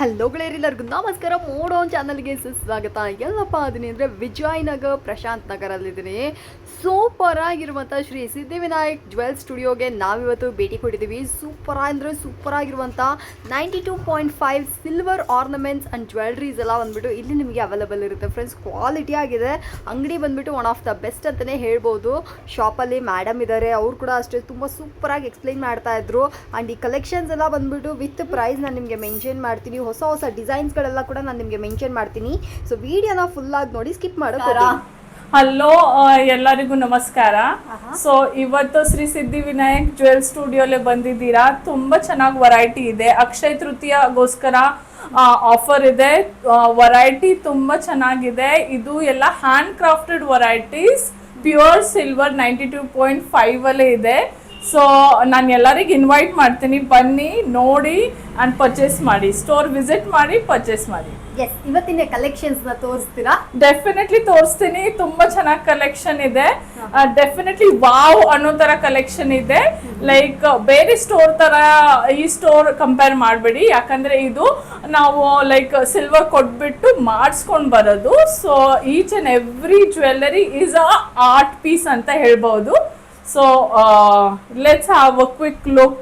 Hello ಗೆಳೆಯರೆಲ್ಲರಿಗೂ ನಮಸ್ಕಾರ. ಮೋಡೋನ್ ಚಾನಲ್ಗೆ ಸುಸ್ವಾಗತ. ಎಲ್ಲಪ್ಪ ಅದೀನಿ ಅಂದರೆ ವಿಜಯನಗರ ಪ್ರಶಾಂತ್ ನಗರಲ್ಲಿದ್ದೀನಿ. ಸೂಪರ್ ಆಗಿರುವಂಥ ಶ್ರೀ ಸಿದ್ಧಿವಿನಾಯಕ್ ಜ್ಯುವೆಲ್ ಸ್ಟುಡಿಯೋಗೆ ನಾವಿವತ್ತು ಭೇಟಿ ಕೊಟ್ಟಿದ್ದೀವಿ. ಸೂಪರ್ ಆಗಿರುವಂಥ 92.5 ಸಿಲ್ವರ್ ಆರ್ನಮೆಂಟ್ಸ್ ಆ್ಯಂಡ್ ಜ್ಯುವೆಲ್ರೀಸ್ ಎಲ್ಲ ಬಂದ್ಬಿಟ್ಟು ಇಲ್ಲಿ ನಿಮಗೆ ಅವೈಲೇಬಲ್ ಇರುತ್ತೆ ಫ್ರೆಂಡ್ಸ್. ಕ್ವಾಲಿಟಿ ಆಗಿದೆ. ಅಂಗಡಿ ಬಂದ್ಬಿಟ್ಟು ಒನ್ ಆಫ್ ದ ಬೆಸ್ಟ್ ಅಂತಲೇ ಹೇಳ್ಬೋದು. ಶಾಪಲ್ಲಿ ಮೇಡಮ್ ಇದ್ದಾರೆ, ಅವ್ರು ಕೂಡ ಅಷ್ಟೇ ತುಂಬ ಸೂಪರಾಗಿ ಎಕ್ಸ್ಪ್ಲೈನ್ ಮಾಡ್ತಾ ಇದ್ರು. ಆ್ಯಂಡ್ ಈ ಕಲೆಕ್ಷನ್ಸ್ ಎಲ್ಲ ಬಂದ್ಬಿಟ್ಟು ವಿತ್ ಪ್ರೈಸ್ ನಾನು ನಿಮಗೆ ಮೆನ್ಷನ್ ಮಾಡ್ತೀನಿ. ಹೊಸ ಡಿಸೈನ್ಸ್ಗಳೆಲ್ಲ ಕೂಡ ನಾನು ನಿಮಗೆ ಮೆನ್ಷನ್ ಮಾಡ್ತೀನಿ. ಸೊ ವಿಡಿಯೋನ ಫುಲ್ ಆಗಿ ನೋಡಿ, ಸ್ಕಿಪ್ ಮಾಡೋದು. ಹಲೋ, ಎಲ್ಲರಿಗೂ ನಮಸ್ಕಾರ. ಸೊ ಇವತ್ತು ಶ್ರೀ ಸಿದ್ಧಿವಿನಾಯಕ್ ಜ್ಯುವೆಲ್ ಸ್ಟುಡಿಯೋಲೆ ಬಂದಿದ್ದೀರಾ. ತುಂಬಾ ಚೆನ್ನಾಗಿ ವೆರೈಟಿ ಇದೆ. ಅಕ್ಷಯ ತೃತೀಯಗೋಸ್ಕರ ಆಫರ್ ಇದೆ. ವೆರೈಟಿ ತುಂಬಾ ಚೆನ್ನಾಗಿದೆ. ಇದು ಎಲ್ಲ hand crafted varieties, pure silver 92.5 ಅಲ್ಲೇ ಇದೆ. ಸೊ ನಾನು ಎಲ್ಲರಿಗೂ ಇನ್ವೈಟ್ ಮಾಡ್ತೀನಿ, ಬನ್ನಿ ನೋಡಿ ಆ್ಯಂಡ್ ಪರ್ಚೇಸ್ ಮಾಡಿ, ಸ್ಟೋರ್ ವಿಸಿಟ್ ಮಾಡಿ ಪರ್ಚೇಸ್ ಮಾಡಿ. ಎಸ್, ಇವತ್ತಿನ ಕಲೆಕ್ಷನ್ಸ್ನ ತೋರಿಸ್ತೀರಾ? ಡೆಫಿನೆಟ್ಲಿ ತೋರಿಸ್ತೀನಿ. ತುಂಬಾ ಚೆನ್ನಾಗಿ ಕಲೆಕ್ಷನ್ ಇದೆ. ಡೆಫಿನೆಟ್ಲಿ ವಾವ್ ಅನ್ನೋ ತರ ಕಲೆಕ್ಷನ್ ಇದೆ. ಲೈಕ್ ಬೇರೆ ಸ್ಟೋರ್ ತರ ಈ ಸ್ಟೋರ್ ಕಂಪೇರ್ ಮಾಡಬೇಡಿ, ಯಾಕಂದ್ರೆ ಇದು ನಾವು ಲೈಕ್ ಸಿಲ್ವರ್ ಕೊಟ್ಬಿಟ್ಟು ಮಾಡಿಸ್ಕೊಂಡು ಬರೋದು. So each and every jewellery is a art piece ಅಂತ ಹೇಳ್ಬೋದು. So let's have a quick look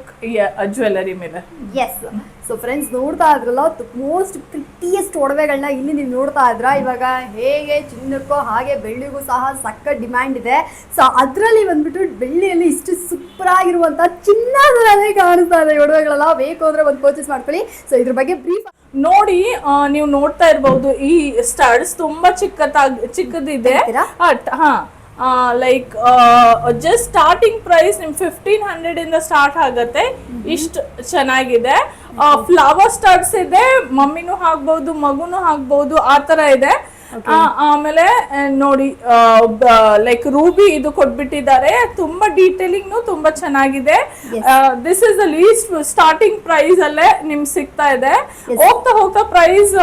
jewellery ಮೇಲೆ. ಎಸ್, ಸೊ ಫ್ರೆಂಡ್ಸ್ ನೋಡ್ತಾ ಇದ್ರಲ್ಲ, ಮೋಸ್ಟ್ ಪ್ರಿಟಿಯೆಸ್ಟ್ ಒಡವೆಗಳನ್ನ ಇಲ್ಲಿ ನೀವು ನೋಡ್ತಾ ಇದ್ರ. ಇವಾಗ ಹೇಗೆ ಚಿನ್ನಕ್ಕೋ ಹಾಗೆ ಬೆಳ್ಳಿಗೂ ಸಹ ಸಕ್ಕ ಡಿಮ್ಯಾಂಡ್ ಇದೆ. ಸೊ ಅದರಲ್ಲಿ ಬಂದ್ಬಿಟ್ಟು ಬೆಳ್ಳಿಯಲ್ಲಿ ಇಷ್ಟು ಸೂಪರ್ ಆಗಿರುವಂಥ ಚಿನ್ನದಲ್ಲೇ ಕಾಣಿಸ್ತಾ ಇದೆ ಒಡವೆಗಳೆಲ್ಲ. ಬೇಕು ಅಂದರೆ ಒಂದು ಪರ್ಚೇಸ್ ಮಾಡ್ಕೊಳ್ಳಿ. ಸೊ ಇದ್ರ ಬಗ್ಗೆ ಬ್ರೀಫ್ ನೋಡಿ, ನೀವು ನೋಡ್ತಾ ಇರ್ಬಹುದು ಈ ಸ್ಟಡ್ಸ್ ತುಂಬಾ ಚಿಕ್ಕದಿದೆ. ಹಾ, ಲೈಕ್ ಜಸ್ಟ್ ಸ್ಟಾರ್ಟಿಂಗ್ ಪ್ರೈಸ್ ನಿಮ್ 1500 ಇಂದ ಸ್ಟಾರ್ಟ್ ಆಗುತ್ತೆ. ಇಷ್ಟು ಚೆನ್ನಾಗಿದೆ. ಫ್ಲವರ್ ಸ್ಟಡ್ಸ್ ಇದೆ, ಮಮ್ಮಿನೂ ಹಾಕ್ಬಹುದು, ಮಗುನು ಹಾಕ್ಬಹುದು, ಆ ತರ ಇದೆ. ಆಮೇಲೆ ನೋಡಿ, ಲೈಕ್ ರೂಬಿ ಇದು ಕೊಟ್ಬಿಟ್ಟಿದ್ದಾರೆ. ತುಂಬಾ ಡೀಟೇಲಿಂಗ್ ತುಂಬಾ ಚೆನ್ನಾಗಿದೆ. This is the least starting price ಅಲ್ಲೇ ನಿಮ್ಗೆ ಸಿಗ್ತಾ ಇದೆ. ಹೋಗ್ತಾ ಪ್ರೈಸ್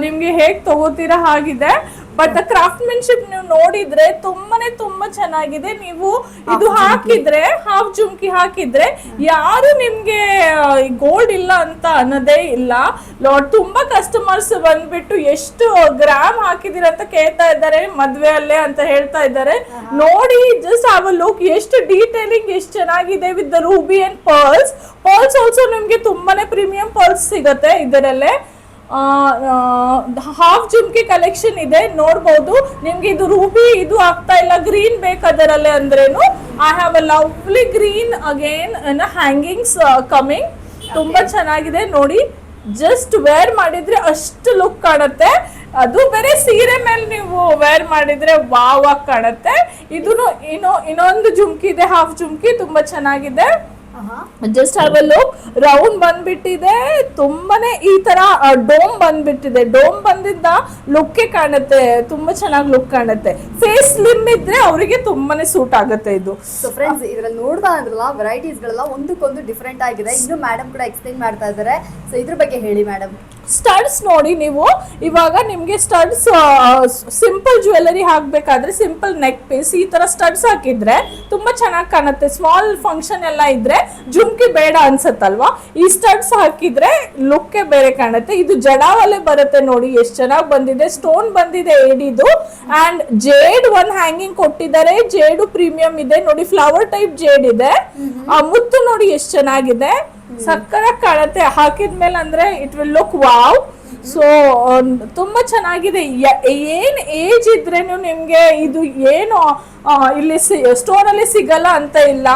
ನಿಮ್ಗೆ ಹೇಗ್ ತಗೋತೀರಾ ಹಾಗಿದೆ. ಬಟ್ ಕ್ರಾಫ್ಟ್ಮನ್ಶಿಪ್ ನೀವು ನೋಡಿದ್ರೆ ತುಂಬಾ ಚೆನ್ನಾಗಿದೆ. ನೀವು ಇದು ಹಾಕಿದ್ರೆ, ಹಾಫ್ ಜುಮ್ಕಿ ಹಾಕಿದ್ರೆ ಯಾರು ನಿಮ್ಗೆ ಗೋಲ್ಡ್ ಇಲ್ಲ ಅಂತ ಅನ್ನೋದೇ ಇಲ್ಲ. ತುಂಬಾ ಕಸ್ಟಮರ್ಸ್ ಬಂದ್ಬಿಟ್ಟು ಎಷ್ಟು ಗ್ರಾಮ್ ಹಾಕಿದಿರ ಅಂತ ಕೇಳ್ತಾ ಇದ್ದಾರೆ, ಮದ್ವೆಯಲ್ಲೇ ಅಂತ ಹೇಳ್ತಾ ಇದ್ದಾರೆ. ನೋಡಿ, ಜಸ್ಟ್ ಹ್ಯಾವ್ ಅ ಲುಕ್. ಎಷ್ಟು ಡೀಟೇಲಿಂಗ್ ಎಷ್ಟು ಚೆನ್ನಾಗಿದೆ with the Ruby and pearls. Also ನಿಮ್ಗೆ ತುಂಬಾನೇ ಪ್ರೀಮಿಯಂ ಪರ್ಲ್ಸ್ ಸಿಗತ್ತೆ ಇದರಲ್ಲೇ. ಹಾಫ್ ಜುಮ್ಕಿ ಕಲೆಕ್ಷನ್ ಇದೆ, ನೋಡ್ಬೋದು. ನಿಮ್ಗೆ ಇದು ರೂಬಿ ಇದು ಆಗ್ತಾ ಇಲ್ಲ, ಗ್ರೀನ್ ಬೇಕಾದರಲ್ಲೇ ಅಂದ್ರೇನು. I have a lovely green again in hangings coming. ತುಂಬಾ ಚೆನ್ನಾಗಿದೆ ನೋಡಿ. ಜಸ್ಟ್ ವೇರ್ ಮಾಡಿದ್ರೆ ಅಷ್ಟು ಲುಕ್ ಕಾಣುತ್ತೆ. ಅದು ಬೇರೆ ಸೀರೆ ಮೇಲೆ ನೀವು ವೇರ್ ಮಾಡಿದ್ರೆ ವಾವ್ ಆಗಿ ಕಾಣುತ್ತೆ. ಇದನ್ನು ಇನ್ನೊಂದು ಜುಮ್ಕಿ ಇದೆ, ಹಾಫ್ ಜುಮ್ಕಿ, ತುಂಬಾ ಚೆನ್ನಾಗಿದೆ. Just have a look. Round ಬಂದ್ಬಿಟ್ಟಿದೆ, ತುಂಬಾನೇ ಈ ತರ ಡೋಮ್ ಬಂದ್ಬಿಟ್ಟಿದೆ. ಡೋಮ್ ಬಂದಿದ್ದ ಲುಕ್ ಕಾಣುತ್ತೆ, ತುಂಬಾ ಚೆನ್ನಾಗಿ ಲುಕ್ ಕಾಣುತ್ತೆ. ಫೇಸ್ ಸ್ಲಿಮ್ ಇದ್ರೆ ಅವರಿಗೆ ತುಂಬಾನೇ ಸೂಟ್ ಆಗುತ್ತೆ ಇದು. ಸೊ ಫ್ರೆಂಡ್ಸ್, ಇದ್ರಲ್ಲಿ ನೋಡ್ತಾ ಇದ್ರಲ್ಲ, ವೆರೈಟೀಸ್ ಗಳೆಲ್ಲ ಒಂದಕ್ಕೊಂದು ಡಿಫ್ರೆಂಟ್ ಆಗಿದೆ. ಇನ್ನು ಮೇಡಮ್ ಕೂಡ ಎಕ್ಸ್ಪ್ಲೈನ್ ಮಾಡ್ತಾ ಇದ್ದಾರೆ. ಸೊ ಇದ್ರ ಬಗ್ಗೆ ಹೇಳಿ ಮೇಡಮ್. ಸ್ಟಡ್ಸ್ ನೋಡಿ, ನೀವು ಇವಾಗ ನಿಮ್ಗೆ ಸ್ಟಡ್ಸ್ ಸಿಂಪಲ್ ಜ್ಯುವೆಲ್ಲರಿ ಹಾಕ್ಬೇಕಾದ್ರೆ ಸಿಂಪಲ್ ನೆಕ್ ಪೀಸ್ ಈ ತರ ಸ್ಟಡ್ಸ್ ಹಾಕಿದ್ರೆ ತುಂಬಾ ಚೆನ್ನಾಗಿ ಕಾಣುತ್ತೆ. ಸ್ಮಾಲ್ ಫಂಕ್ಷನ್ ಎಲ್ಲ ಇದ್ರೆ ಜುಮ್ಕಿ ಬೇಡ ಅನ್ಸತ್ತಲ್ವಾ, ಈ ಸ್ಟಡ್ಸ್ ಹಾಕಿದ್ರೆ ಲುಕ್ಕೇ ಬೇರೆ ಕಾಣುತ್ತೆ. ಇದು ಜಡಾವಲ್ಲೇ ಬರುತ್ತೆ ನೋಡಿ, ಎಷ್ಟು ಚೆನ್ನಾಗಿ ಬಂದಿದೆ. ಸ್ಟೋನ್ ಬಂದಿದೆ ಏಡಿದು. ಅಂಡ್ ಜೇಡ್ ಒಂದ್ ಹ್ಯಾಂಗಿಂಗ್ ಕೊಟ್ಟಿದ್ದಾರೆ. ಜೇಡು ಪ್ರೀಮಿಯಂ ಇದೆ ನೋಡಿ, ಫ್ಲವರ್ ಟೈಪ್ ಜೇಡ್ ಇದೆ. ಆ ಮುತ್ತು ನೋಡಿ ಎಷ್ಟು ಚೆನ್ನಾಗಿದೆ, ಸಕ್ಕತ್ತಾಗಿ ಕಾಣುತ್ತೆ ಹಾಕಿದ್ಮೇಲೆ. ಅಂದ್ರೆ it will look wow. So ತುಂಬಾ ಚೆನ್ನಾಗಿದೆ. ಏನ್ ಏಜ್ ಇದ್ರೇನು ನಿಮ್ಗೆ ಇದು ಏನು ಇಲ್ಲಿ ಸ್ಟೋರ್ ಅಲ್ಲಿ ಸಿಗಲ್ಲ ಅಂತ ಇಲ್ಲ.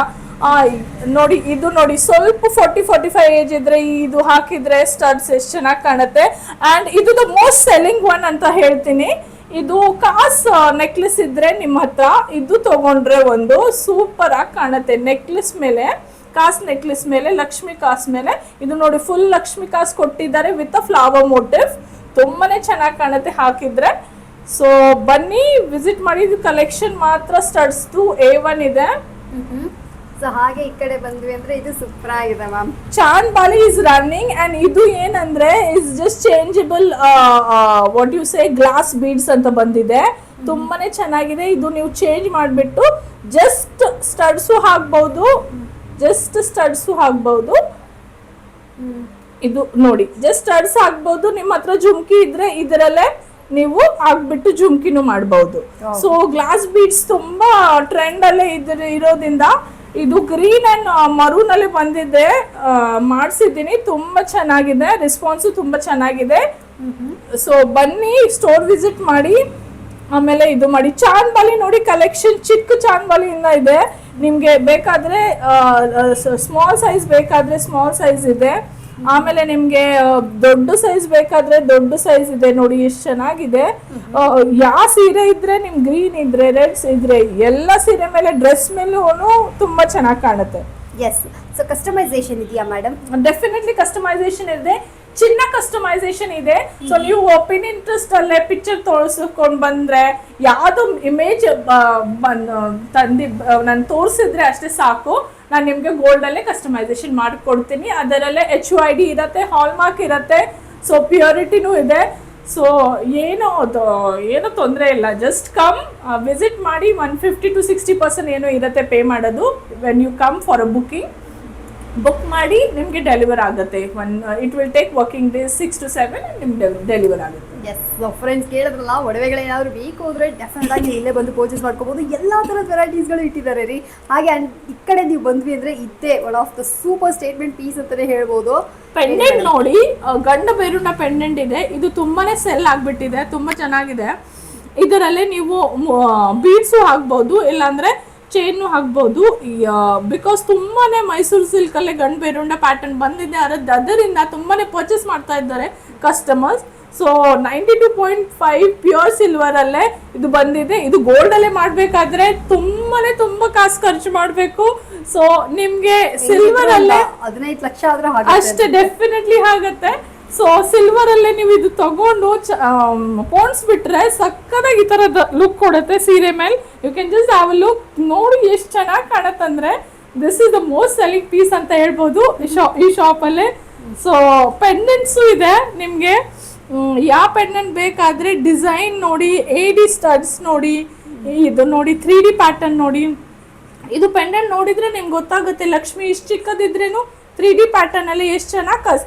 ನೋಡಿ, ಇದು ನೋಡಿ, ಸ್ವಲ್ಪ 40-45 ಏಜ್ ಇದ್ರೆ ಇದು ಹಾಕಿದ್ರೆ ಸ್ಟಡ್ಸ್ ಎಷ್ಟು ಚೆನ್ನಾಗಿ ಕಾಣುತ್ತೆ. ಅಂಡ್ ಇದು ದ ಮೋಸ್ಟ್ ಸೆಲ್ಲಿಂಗ್ ಒನ್ ಅಂತ ಹೇಳ್ತೀನಿ. ಇದು ಕಾಸ್ ನೆಕ್ಲೆಸ್ ಇದ್ರೆ ನಿಮ್ಮ ಹತ್ರ ಇದು ತಗೊಂಡ್ರೆ ಒಂದು ಸೂಪರ್ ಆಗಿ ಕಾಣುತ್ತೆ. ನೆಕ್ಲೆಸ್ ಮೇಲೆ, ಕಾಸ್ ನೆಕ್ಲೆಸ್ ಮೇಲೆ, ಲಕ್ಷ್ಮಿ ಕಾಸ್ ಮೇಲೆ ಇದು ನೋಡಿ, ಫುಲ್ ಲಕ್ಷ್ಮಿ ಕಾಸ್ ಕೊಟ್ಟಿದ್ದಾರೆ ವಿತ್ ಅ ಫ್ಲವರ್ ಮೋಟಿವ್. ತುಂಬಾನೇ ಚೆನ್ನಾಗಿ ಕಾಣುತ್ತೆ ಹಾಕಿದ್ರೆ. ಸೊ ಬನ್ನಿ, ವಿಸಿಟ್ ಮಾಡಿ. ಇದು ಕಲೆಕ್ಷನ್ ಮಾತ್ರ ಸ್ಟಡ್ಸ್ A1 ಇದೆ. ಸೊ ಹಾಗೆ ಈ ಕಡೆ ಬಂದ್ವಿ ಅಂದ್ರೆ ಇದು ಸೂಪರ್ ಆಗಿದೆ ma'am. Chand bali is running. And ಇದು ಏನಂದ್ರೆ is just changeable what you say glass beads ಅಂತ ಬಂದಿದೆ. ತುಂಬಾನೇ ಚೆನ್ನಾಗಿದೆ. ಇದು ನೀವು ಚೇಂಜ್ ಮಾಡಿಬಿಟ್ಟು ಜಸ್ಟ್ ಸ್ಟಡ್ಸು ಹಾಕ್ಬಹುದು. ಇದು ನೋಡಿ ಜಸ್ಟ್ ಸ್ಟಡ್ಸ್ ಹಾಕ್ಬೋದು. ನಿಮ್ಮ ಹತ್ರ ಜುಮ್ಕಿ ಇದ್ರೆ ಇದರಲ್ಲೇ ನೀವು ಹಾಕ್ಬಿಟ್ಟು ಜುಮ್ಕಿನೂ ಮಾಡಬಹುದು. ಸೊ ಗ್ಲಾಸ್ ಬೀಡ್ಸ್ ತುಂಬಾ ಟ್ರೆಂಡ್ ಅಲ್ಲೇ ಇರೋದ್ರಿಂದ ಇದು ಗ್ರೀನ್ ಅಂಡ್ ಮರೂನ್ ಅಲ್ಲಿ ಬಂದಿದೆ, ಮಾಡಿಸಿದ್ದೀನಿ. ತುಂಬಾ ಚೆನ್ನಾಗಿದೆ, ರೆಸ್ಪಾನ್ಸು ತುಂಬಾ ಚೆನ್ನಾಗಿದೆ. ಸೊ ಬನ್ನಿ ಸ್ಟೋರ್ ವಿಸಿಟ್ ಮಾಡಿ, ಆಮೇಲೆ ಇದು ಮಾಡಿ. ಚಾಂದ್ಬಾಲಿ ನೋಡಿ ಕಲೆಕ್ಷನ್ ಚಿಕ್ಕ ಚಾಂದ್ಬಾಲಿಯಿಂದ ಇದೆ. ನಿಮ್ಗೆ ಬೇಕಾದ್ರೆ ಸ್ಮಾಲ್ ಸೈಜ್ ಬೇಕಾದ್ರೆ ಸ್ಮಾಲ್ ಸೈಜ್ ಇದೆ. ಆಮೇಲೆ ನಿಮ್ಗೆ ದೊಡ್ಡ ಸೈಜ್ ಬೇಕಾದ್ರೆ ದೊಡ್ಡ ಸೈಜ್ ಇದೆ. ನೋಡಿ ಎಷ್ಟು ಚೆನ್ನಾಗಿದೆ. ಯಾವ ಸೀರೆ ಇದ್ರೆ ನಿಮ್ ಗ್ರೀನ್ ಇದ್ರೆ ರೆಡ್ಸ್ ಇದ್ರೆ ಎಲ್ಲ ಸೀರೆ ಮೇಲೆ ಡ್ರೆಸ್ ಮೇಲೂ ತುಂಬಾ ಚೆನ್ನಾಗಿ ಕಾಣುತ್ತೆ. ಎಸ್. ಸೊ ಕಸ್ಟಮೈಸೇಷನ್ ಇದೆಯಾ ಮೇಡಮ್? ಡೆಫಿನೆಟ್ಲಿ ಕಸ್ಟಮೈಸೇಷನ್ ಇದೆ, ಚಿನ್ನ ಕಸ್ಟಮೈಸೇಷನ್ ಇದೆ. ಸೊ ನೀವು ಪಿನ್ ಇಂಟ್ರೆಸ್ಟ್ ಅಲ್ಲೇ ಪಿಕ್ಚರ್ ತೋರಿಸ್ಕೊಂಡ್ ಬಂದ್ರೆ ಯಾವ್ದು ಇಮೇಜ್ ತಂದಿ ನಾನು ತೋರಿಸಿದ್ರೆ ಅಷ್ಟೇ ಸಾಕು, ನಾನು ನಿಮ್ಗೆ ಗೋಲ್ಡ್ ಅಲ್ಲೇ ಕಸ್ಟಮೈಸೇಷನ್ ಮಾಡಿಕೊಡ್ತೀನಿ. ಅದರಲ್ಲೇ HUID ಇರತ್ತೆ, ಹಾಲ್ ಮಾರ್ಕ್ ಇರತ್ತೆ, ಸೊ ಪ್ಯೂರಿಟಿನೂ ಇದೆ. ಸೊ ಏನೋ ತೊಂದರೆ ಇಲ್ಲ. ಜಸ್ಟ್ ಕಮ್ ವಿಸಿಟ್ ಮಾಡಿ. 150 to 60% ಏನೋ ಇರುತ್ತೆ ಪೇ ಮಾಡೋದು when you come for a book ಮಾಡಿ. ನಿಮಗೆ ಡೆಲಿವರ್ ಆಗುತ್ತೆ. It will take working days 6 to 7 ನಿಮ್ಗೆ ಡೆಲಿವರ್ ಆಗುತ್ತೆ. ಎಸ್. ಫ್ರೆಂಡ್ಸ್ ಕೇಳಿದ್ರಲ್ಲ, ಒಡವೆಗಳೇನಾದ್ರು ಬೇಕು ಅಂದರೆ ಡೆಫಿನೆಟ್ ಆಗಿ ಇಲ್ಲೇ ಬಂದು ಪರ್ಚೇಸ್ ಮಾಡ್ಕೋಬೋದು. ಎಲ್ಲ ಥರದ ವೆರೈಟೀಸ್ಗಳು ಇಟ್ಟಿದ್ದಾರೆ ರೀ. ಹಾಗೆ ಈ ಕಡೆ ನೀವು ಬಂದ್ವಿ ಅಂದರೆ ಇದ್ದೇ one of the super statement piece ಅಂತಲೇ ಹೇಳ್ಬೋದು. ಪೆಂಡೆಂಟ್ ನೋಡಿ, ಗಂಡ ಬೇರುನ ಪೆಂಡೆಂಟ್ ಇದೆ. ಇದು ತುಂಬಾನೇ ಸೆಲ್ ಆಗ್ಬಿಟ್ಟಿದೆ, ತುಂಬಾ ಚೆನ್ನಾಗಿದೆ. ಇದರಲ್ಲೇ ನೀವು ಬೀಡ್ಸು ಹಾಕ್ಬೋದು, ಇಲ್ಲಾಂದ್ರೆ ಚೈನು ಹಾಕ್ಬೋದು. ಬಿಕಾಸ್ ತುಂಬಾನೇ ಮೈಸೂರು ಸಿಲ್ಕ್ ಅಲ್ಲೇ ಗಂಡ ಬೇರುಂಡ ಪ್ಯಾಟರ್ನ್ ಬಂದಿದೆ, ಅದರಿಂದ ತುಂಬಾನೇ ಪರ್ಚೇಸ್ ಮಾಡ್ತಾ ಇದ್ದಾರೆ ಕಸ್ಟಮರ್ಸ್. ಸೊ 92.5 ಪ್ಯೂರ್ ಸಿಲ್ವರ್ ಅಲ್ಲೇ ಇದು ಬಂದಿದೆ. ಇದು ಗೋಲ್ಡ್ ಅಲ್ಲೇ ಮಾಡ್ಬೇಕಾದ್ರೆ ತುಂಬಾ ಕಾಸು ಖರ್ಚು ಮಾಡ್ಬೇಕು. ಸೊ ನಿಮ್ಗೆ ಸಿಲ್ವರ್ ಅಲ್ಲೇ 15 ಲಕ್ಷ ಅಷ್ಟೇ ಡೆಫಿನೆಟ್ಲಿ ಆಗುತ್ತೆ. ಸೊ ಸಿಲ್ವರ್ ಅಲ್ಲೇ ನೀವು ಇದು ತಗೊಂಡು ಪೋಣಿಸ್ಬಿಟ್ರೆ ಸಕ್ಕದಾಗಿ ಈ ತರದ ಲುಕ್ ಕೊಡುತ್ತೆ ಸೀರೆ ಮೇಲೆ. You can just have a look. ನೋಡಿ ಎಷ್ಟು ಚೆನ್ನಾಗಿ ಕಾಣತ್ತಂದ್ರೆ this is the most selling piece ಅಂತ ಹೇಳ್ಬೋದು ಈ ಶಾಪಲ್ಲೇ. ಸೊ ಪೆಂಡೆಂಟ್ಸು ಇದೆ ನಿಮ್ಗೆ. ಯಾವ ಪೆಂಡೆಂಟ್ ಬೇಕಾದ್ರೆ ಡಿಸೈನ್ ನೋಡಿ, AD ಸ್ಟಡ್ಸ್ ನೋಡಿ, ಇದು ನೋಡಿ 3D ಪ್ಯಾಟರ್ನ್ ನೋಡಿ. ಇದು ಪೆಂಡೆಂಟ್ ನೋಡಿದ್ರೆ ನಿಮ್ಗೆ ಗೊತ್ತಾಗುತ್ತೆ. ಲಕ್ಷ್ಮಿ ಇಷ್ಟು ಚಿಕ್ಕದಿದ್ರೇನು 3D ಪ್ಯಾಟರ್ನ್ ಅಲ್ಲಿ ಎಷ್ಟು ಚೆನ್ನಾಗಿ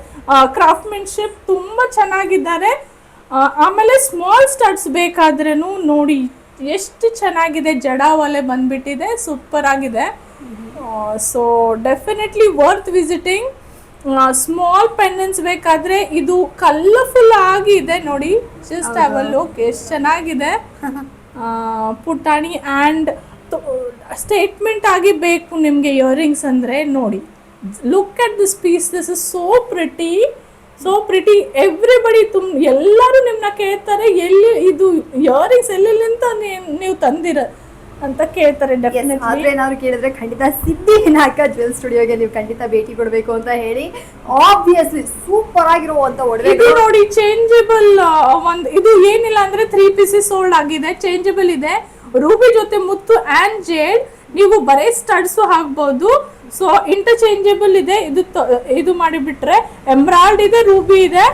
ಕ್ರಾಫ್ಟ್ಮೆನ್ಶಿಪ್ ತುಂಬಾ ಚೆನ್ನಾಗಿದ್ದಾರೆ. ಆಮೇಲೆ ಸ್ಮಾಲ್ ಸ್ಟಡ್ಸ್ ಬೇಕಾದ್ರೂ ನೋಡಿ ಎಷ್ಟು ಚೆನ್ನಾಗಿದೆ. ಜಡಾವಲೆ ಬಂದ್ಬಿಟ್ಟಿದೆ, ಸೂಪರ್ ಆಗಿದೆ. So definitely worth visiting. Small pendants ಬೇಕಾದ್ರೆ ಇದು ಕಲರ್ಫುಲ್ ಆಗಿ ಇದೆ ನೋಡಿ. ಜಸ್ಟ್ ಹ್ಯಾವ್ ಅ ಲುಕ್, ಎಷ್ಟು ಚೆನ್ನಾಗಿದೆ. ಪುಟಾಣಿ ಆ್ಯಂಡ್ ಸ್ಟೇಟ್ಮೆಂಟ್ ಆಗಿ ಬೇಕು ನಿಮಗೆ ಇಯರಿಂಗ್ಸ್ ಅಂದರೆ ನೋಡಿ. Look at this piece, this is so pretty, so pretty. Everybody ಎಲ್ಲರೂ ನಿಮ್ಮನ್ನ ಕೇಳ್ತಾರೆ, ಎಲ್ಲಿ ಇದು ಇಯರಿಂಗ್ಸ್ ಎಲ್ಲೆಲ್ಲಿಂದ ನೀವು ತಂದಿರ ಅಂತ ಕೇಳ್ತಾರೆ. ಆದ್ರೆ ಏನಾದ್ರು ಕೇಳಿದ್ರೆ ಖಂಡಿತ ಸಿದ್ಧಿವಿನಾಯಕ ಜ್ಯುವೆಲ್ ಸ್ಟುಡಿಯೋಗೆ ನೀವು ಖಂಡಿತ ಭೇಟಿ ಕೊಡಬೇಕು ಅಂತ ಹೇಳಿ. ಆಬ್ವಿಯಸ್ಲಿ ಸೂಪರ್ ಆಗಿರುವಂತ ಒಡವೆ ಇದು ನೋಡಿ. ಚೇಂಜಬಲ್ ಒಂದು ಇದು ಏನಿಲ್ಲ ಅಂದ್ರೆ 3 pieces ಸೋಲ್ಡ್ ಆಗಿದೆ, ಚೇಂಜಬಲ್ ಇದೆ. ರೂಬಿ ಜೊತೆ ಮುತ್ತು ಆ್ಯಂಡ್ ಜೇಡ್, ನೀವು ಬರೇ ಸ್ಟಡ್ಸು ಹಾಕ್ಬೋದು. ಸೊ ಇಂಟರ್ಚೇಂಜಬಲ್ ಇದೆ. ಇದು ಮಾಡಿಬಿಟ್ರೆ ಎಮ್ರಾಲ್ಡ್ ಇದೆ, ರೂಬಿ ಇದೆ,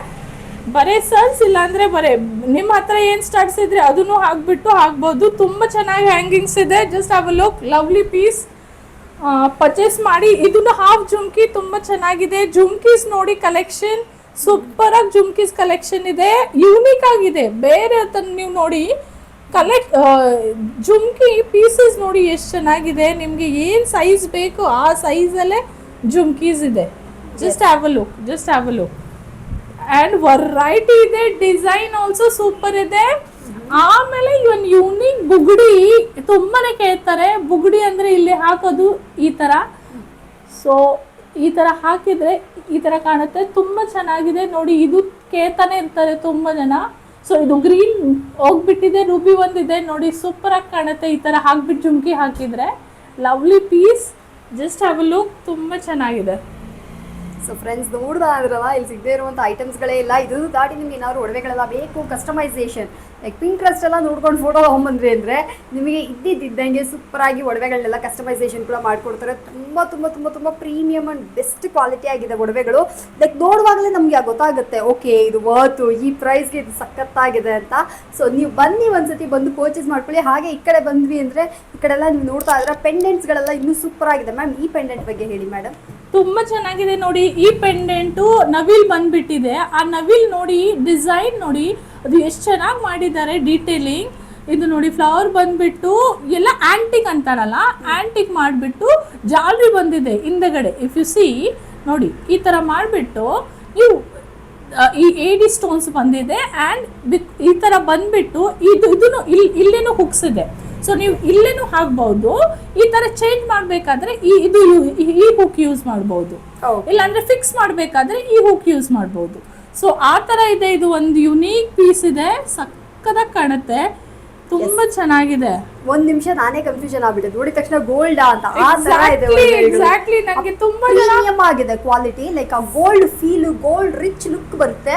ಬರೇ ಸ್ಟಡ್ಸ್ ಇಲ್ಲಾಂದ್ರೆ ಬರೇ ನಿಮ್ಮ ಹತ್ರ ಏನು ಸ್ಟಡ್ಸ್ ಇದ್ರೆ ಅದನ್ನು ಹಾಕ್ಬೋದು. ತುಂಬ ಚೆನ್ನಾಗಿ ಹ್ಯಾಂಗಿಂಗ್ಸ್ ಇದೆ. Just have a look, lovely piece. Purchase ಮಾಡಿ. ಇದನ್ನು ಹಾಫ್ ಜುಮ್ಕಿ ತುಂಬ ಚೆನ್ನಾಗಿದೆ. ಜುಮ್ಕೀಸ್ ನೋಡಿ ಕಲೆಕ್ಷನ್ ಸೂಪರ್ ಆಗಿ ಜುಮ್ಕೀಸ್ ಕಲೆಕ್ಷನ್ ಇದೆ, ಯೂನಿಕ್ ಆಗಿದೆ. ಬೇರೆ ನೀವು ನೋಡಿ ಜುಮ್ಕಿ ಪೀಸಸ್ ನೋಡಿ ಎಷ್ಟು ಚೆನ್ನಾಗಿದೆ. ನಿಮಗೆ ಏನು ಸೈಜ್ ಬೇಕು ಆ ಸೈಜಲ್ಲೇ ಜುಮ್ಕೀಸ್ ಇದೆ. Just have a look. And variety ಇದೆ, ಡಿಸೈನ್ ಆಲ್ಸೋ ಸೂಪರ್ ಇದೆ. ಆಮೇಲೆ ಇವನ್ ಯೂನಿಕ್ ಬುಗುಡಿ ತುಂಬಾನೇ ಕೇಳ್ತಾರೆ. ಬುಗುಡಿ ಅಂದರೆ ಇಲ್ಲಿ ಹಾಕೋದು ಈ ಥರ. ಸೊ ಈ ಥರ ಹಾಕಿದರೆ ಈ ಥರ ಕಾಣುತ್ತೆ, ತುಂಬ ಚೆನ್ನಾಗಿದೆ ನೋಡಿ. ಇದು ಕೇಳ್ತಾನೆ ಇರ್ತಾರೆ ತುಂಬ ಜನ. ಸೊ ಇದು ಗ್ರೀನ್ ಹೋಗ್ಬಿಟ್ಟಿದೆ, ರೂಬಿ ಒಂದಿದೆ ನೋಡಿ, ಸೂಪರ್ ಆಗಿ ಕಾಣುತ್ತೆ. ಈ ಥರ ಹಾಕ್ಬಿಟ್ಟು ಜುಮ್ಕಿ ಹಾಕಿದರೆ lovely piece. Just have a look, ತುಂಬ ಚೆನ್ನಾಗಿದೆ. ಸೊ ಫ್ರೆಂಡ್ಸ್ ನೋಡ್ದಾದ್ರಲ್ಲ, ಇಲ್ಲಿ ಸಿಗದೆ ಇರುವಂಥ ಐಟಮ್ಸ್ಗಳೇ ಇಲ್ಲ. ಇದು ದಾಟಿ ನಿಮ್ಗೆ ಏನಾದ್ರು ಒಡವೆಗಳೆಲ್ಲ ಬೇಕು, ಕಸ್ಟಮೈಸೇಷನ್ ಲೈಕ್ ಪಿಂಟ್ರೆಸ್ಟ್ ಎಲ್ಲ ನೋಡ್ಕೊಂಡು ಫೋಟೋ ತೊಗೊಂಬಂದ್ರಿ ಅಂದರೆ ನಿಮಗೆ ಇದ್ದಂಗೆ ಸೂಪರಾಗಿ ಒಡವೆಗಳನ್ನೆಲ್ಲ ಕಸ್ಟಮೈಸೇಷನ್ ಕೂಡ ಮಾಡಿಕೊಡ್ತಾರೆ. ತುಂಬ ಪ್ರೀಮಿಯಮ್ ಆ್ಯಂಡ್ ಬೆಸ್ಟ್ ಕ್ವಾಲಿಟಿ ಆಗಿದೆ ಒಡವೆಗಳು. ಲೈಕ್ ನೋಡುವಾಗಲೇ ನಮಗೆ ಗೊತ್ತಾಗುತ್ತೆ, ಓಕೆ ಇದು ವರ್ತು, ಈ ಪ್ರೈಸ್ಗೆ ಇದು ಸಖತ್ತಾಗಿದೆ ಅಂತ. ಸೊ ನೀವು ಬನ್ನಿ, ಒಂದ್ಸತಿ ಬಂದು ಪರ್ಚೇಸ್ ಮಾಡ್ಕೊಳ್ಳಿ. ಹಾಗೆ ಈ ಕಡೆ ಬಂದ್ವಿ ಅಂದರೆ ಈ ಕಡೆಲ್ಲ ನೀವು ನೋಡ್ತಾ ಇದ್ರೆ ಪೆಂಡೆಂಟ್ಸ್ಗಳೆಲ್ಲ ಇನ್ನೂ ಸೂಪರ್ ಆಗಿದೆ. ಮ್ಯಾಮ್ ಈ ಪೆಂಡೆಂಟ್ ಬಗ್ಗೆ ಹೇಳಿ ಮೇಡಮ್. ತುಂಬಾ ಚೆನ್ನಾಗಿದೆ ನೋಡಿ. ಈ ಪೆಂಡೆಂಟು ನವಿಲ್ ಬಂದ್ಬಿಟ್ಟಿದೆ. ಆ ನವಿಲ್ ನೋಡಿ, ಡಿಸೈನ್ ನೋಡಿ, ಅದು ಎಷ್ಟು ಚೆನ್ನಾಗಿ ಮಾಡಿದ್ದಾರೆ ಡೀಟೇಲಿಂಗ್. ಇದು ನೋಡಿ ಫ್ಲವರ್ ಬಂದ್ಬಿಟ್ಟು ಎಲ್ಲ ಆಂಟಿಕ್ ಅಂತಾರಲ್ಲ, ಆಂಟಿಕ್ ಮಾಡಿಬಿಟ್ಟು ಜಾಲ್ರಿ ಬಂದಿದೆ ಹಿಂದೆಗಡೆ. ಇಫ್ ಯು ಸಿ ನೋಡಿ, ಈ ಥರ ಮಾಡಿಬಿಟ್ಟು ನೀವು ಈ ಏಡಿ ಸ್ಟೋನ್ಸ್ ಬಂದಿದೆ ಆ್ಯಂಡ್ ಈ ಥರ ಬಂದ್ಬಿಟ್ಟು ಇದನ್ನು ಇಲ್ಲೇನು ಹುಕ್ಸ್ ಇದೆ. ಸೊ ನೀವು ಇಲ್ಲೇನು ಹಾಕ್ಬಹುದು. ಈ ತರ ಚೇಂಜ್ ಮಾಡ್ಬೇಕಾದ್ರೆ ಈ ಹುಕ್ ಯೂಸ್ ಮಾಡ್ಬೋದು, ಇಲ್ಲಾಂದ್ರೆ ಫಿಕ್ಸ್ ಮಾಡ್ಬೇಕಾದ್ರೆ ಈ ಹುಕ್ ಯೂಸ್ ಮಾಡ್ಬೋದು. ಸೊ ಆ ತರ ಇದೆ. ಇದು ಒಂದು ಯುನೀಕ್ ಪೀಸ್ ಇದೆ, ಸಕ್ಕದಾಗಿ ಕಾಣುತ್ತೆ, ತುಂಬಾ ಚೆನ್ನಾಗಿದೆ. ಒಂದ್ ನಿಮಿಷ ನಾನೇ ಕನ್ಫ್ಯೂಷನ್ ಆಗ್ಬಿಟ್ಟೆ ನೋಡಿದ ತಕ್ಷಣ ಗೋಲ್ಡ್ ಅಂತ. ಎಕ್ಸಾಕ್ಟ್ಲಿ ನನಗೆ ತುಂಬಾ ಪ್ರೀಮಿಯಂ ಆಗಿದೆ ಕ್ವಾಲಿಟಿ, ಲೈಕ್ ಆ gold feel, gold rich look ಬರುತ್ತೆ.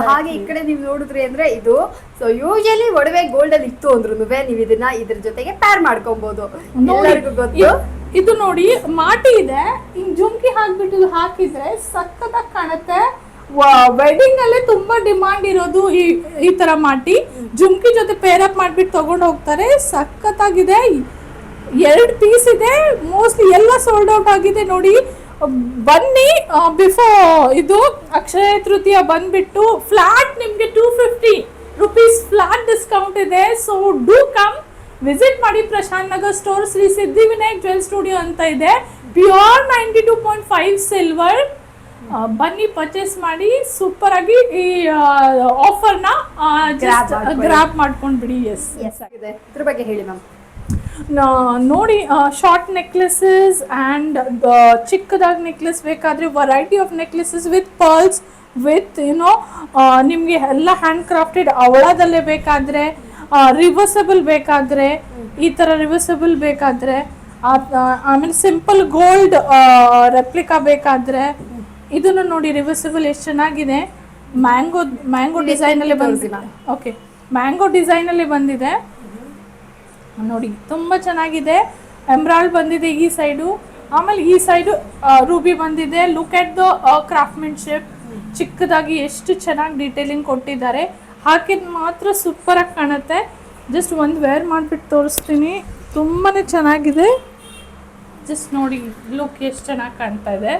ಹಾಗೆ ಈ ಕಡೆ ನೀವು ನೋಡಿದ್ರಿ ಅಂದ್ರೆ ಇದು ಸೊ ಯೂಶಲಿ ಒಡವೆ ಗೋಲ್ಡ್ ಅಲ್ಲಿ ಇತ್ತು ಅಂದ್ರೂ ನೀವು ಇದನ್ನ ಇದ್ರ ಜೊತೆಗೆ ಪ್ಯಾರ್ ಮಾಡ್ಕೊಬಹುದು. ಎಲ್ಲರಿಗೂ ಗೊತ್ತು. ಇದು ನೋಡಿ ಮಾಟಿ ಇದೆ, ಹಿಂಗ್ ಜುಮ್ಕಿ ಹಾಕ್ಬಿಟ್ಟು ಹಾಕಿದ್ರೆ ಸಕ್ಕತ್ತಾಗಿ ಕಾಣುತ್ತೆ. ವೆಡ್ಡಿಂಗ್ ಅಲ್ಲೇ ತುಂಬಾ ಡಿಮಾಂಡ್ ಇರೋದು ಈ ತರ ಮಾಟಿ. ಜುಮ್ಕಿ ಜೊತೆ ಪೇರ್ ಅಪ್ ಮಾಡ್ಬಿಟ್ಟು ತಗೊಂಡು ಹೋಗ್ತಾರೆ. ಸಖತ್ತಾಗಿದೆ. 2 ಪೀಸ್ ಇದೆ, ಮೋಸ್ಟ್ಲಿ ಎಲ್ಲ ಸೋಲ್ಡ್ ಔಟ್ ಆಗಿದೆ ನೋಡಿ. ಬನ್ನಿ, ಬಿಫೋರ್ ಇದು ಅಕ್ಷಯ ತೃತೀಯ ಬಂದ್ಬಿಟ್ಟು ಫ್ಲಾಟ್ ನಿಮ್ಗೆ 250 rupees ಫ್ಲಾಟ್ ಡಿಸ್ಕೌಂಟ್ ಇದೆ. ಸೊ ಡೂ ಕಮ್ ವಿಸಿಟ್ ಮಾಡಿ Prashant Nagar store, Shri Siddhivinayak jewel studio ಅಂತ ಇದೆ. Pure 92.5 silver. ಬನ್ನಿ ಪರ್ಚೇಸ್ ಮಾಡಿ, ಸೂಪರ್ ಆಗಿ ಈ ಆಫರ್ನ ಗ್ರಾಬ್ ಮಾಡ್ಕೊಂಡು ಬಿಡಿ. ಇದ್ರ ಬಗ್ಗೆ ಹೇಳಿ ಮ್ಯಾಮ್. ನೋಡಿ, ಶಾರ್ಟ್ ನೆಕ್ಲೆಸಸ್ ಆ್ಯಂಡ್ ಚಿಕ್ಕದಾಗಿ ನೆಕ್ಲೆಸ್ ಬೇಕಾದರೆ variety of necklaces with pearls, with ನಿಮಗೆ ಎಲ್ಲ ಹ್ಯಾಂಡ್ ಕ್ರಾಫ್ಟೆಡ್ ಅವಳದಲ್ಲೇ ಬೇಕಾದರೆ, ರಿವರ್ಸಬಲ್ ಬೇಕಾದರೆ ಈ ಥರ ರಿವರ್ಸಬಲ್ ಬೇಕಾದರೆ, ಆಮೇಲೆ ಸಿಂಪಲ್ ಗೋಲ್ಡ್ ರೆಪ್ಲಿಕಾ ಬೇಕಾದರೆ ಇದನ್ನು ನೋಡಿ. ರಿವರ್ಸಿಬಲ್ ಎಷ್ಟು ಚೆನ್ನಾಗಿದೆ. ಮ್ಯಾಂಗೋ ಡಿಸೈನಲ್ಲಿ ಬಂದಿದೆ. ಓಕೆ, ಮ್ಯಾಂಗೋ ಡಿಸೈನಲ್ಲಿ ಬಂದಿದೆ ನೋಡಿ, ತುಂಬ ಚೆನ್ನಾಗಿದೆ. ಎಮ್ರಾಲ್ಡ್ ಬಂದಿದೆ ಈ ಸೈಡು, ಆಮೇಲೆ ಈ ಸೈಡು ರೂಬಿ ಬಂದಿದೆ. ಲುಕ್ ಎಟ್ ದ ಕ್ರಾಫ್ಟ್ಮೆನ್ಶಿಪ್, ಚಿಕ್ಕದಾಗಿ ಎಷ್ಟು ಚೆನ್ನಾಗಿ ಡೀಟೇಲಿಂಗ್ ಕೊಟ್ಟಿದ್ದಾರೆ. ಹಾಕಿದ ಮಾತ್ರ ಸೂಪರಾಗಿ ಕಾಣುತ್ತೆ. ಜಸ್ಟ್ ಒಂದು ವೇರ್ ಮಾಡಿಬಿಟ್ಟು ತೋರಿಸ್ತೀನಿ, ತುಂಬಾ ಚೆನ್ನಾಗಿದೆ. ಜಸ್ಟ್ ನೋಡಿ, ಲುಕ್ ಎಷ್ಟು ಚೆನ್ನಾಗಿ ಕಾಣ್ತಾ ಇದೆ,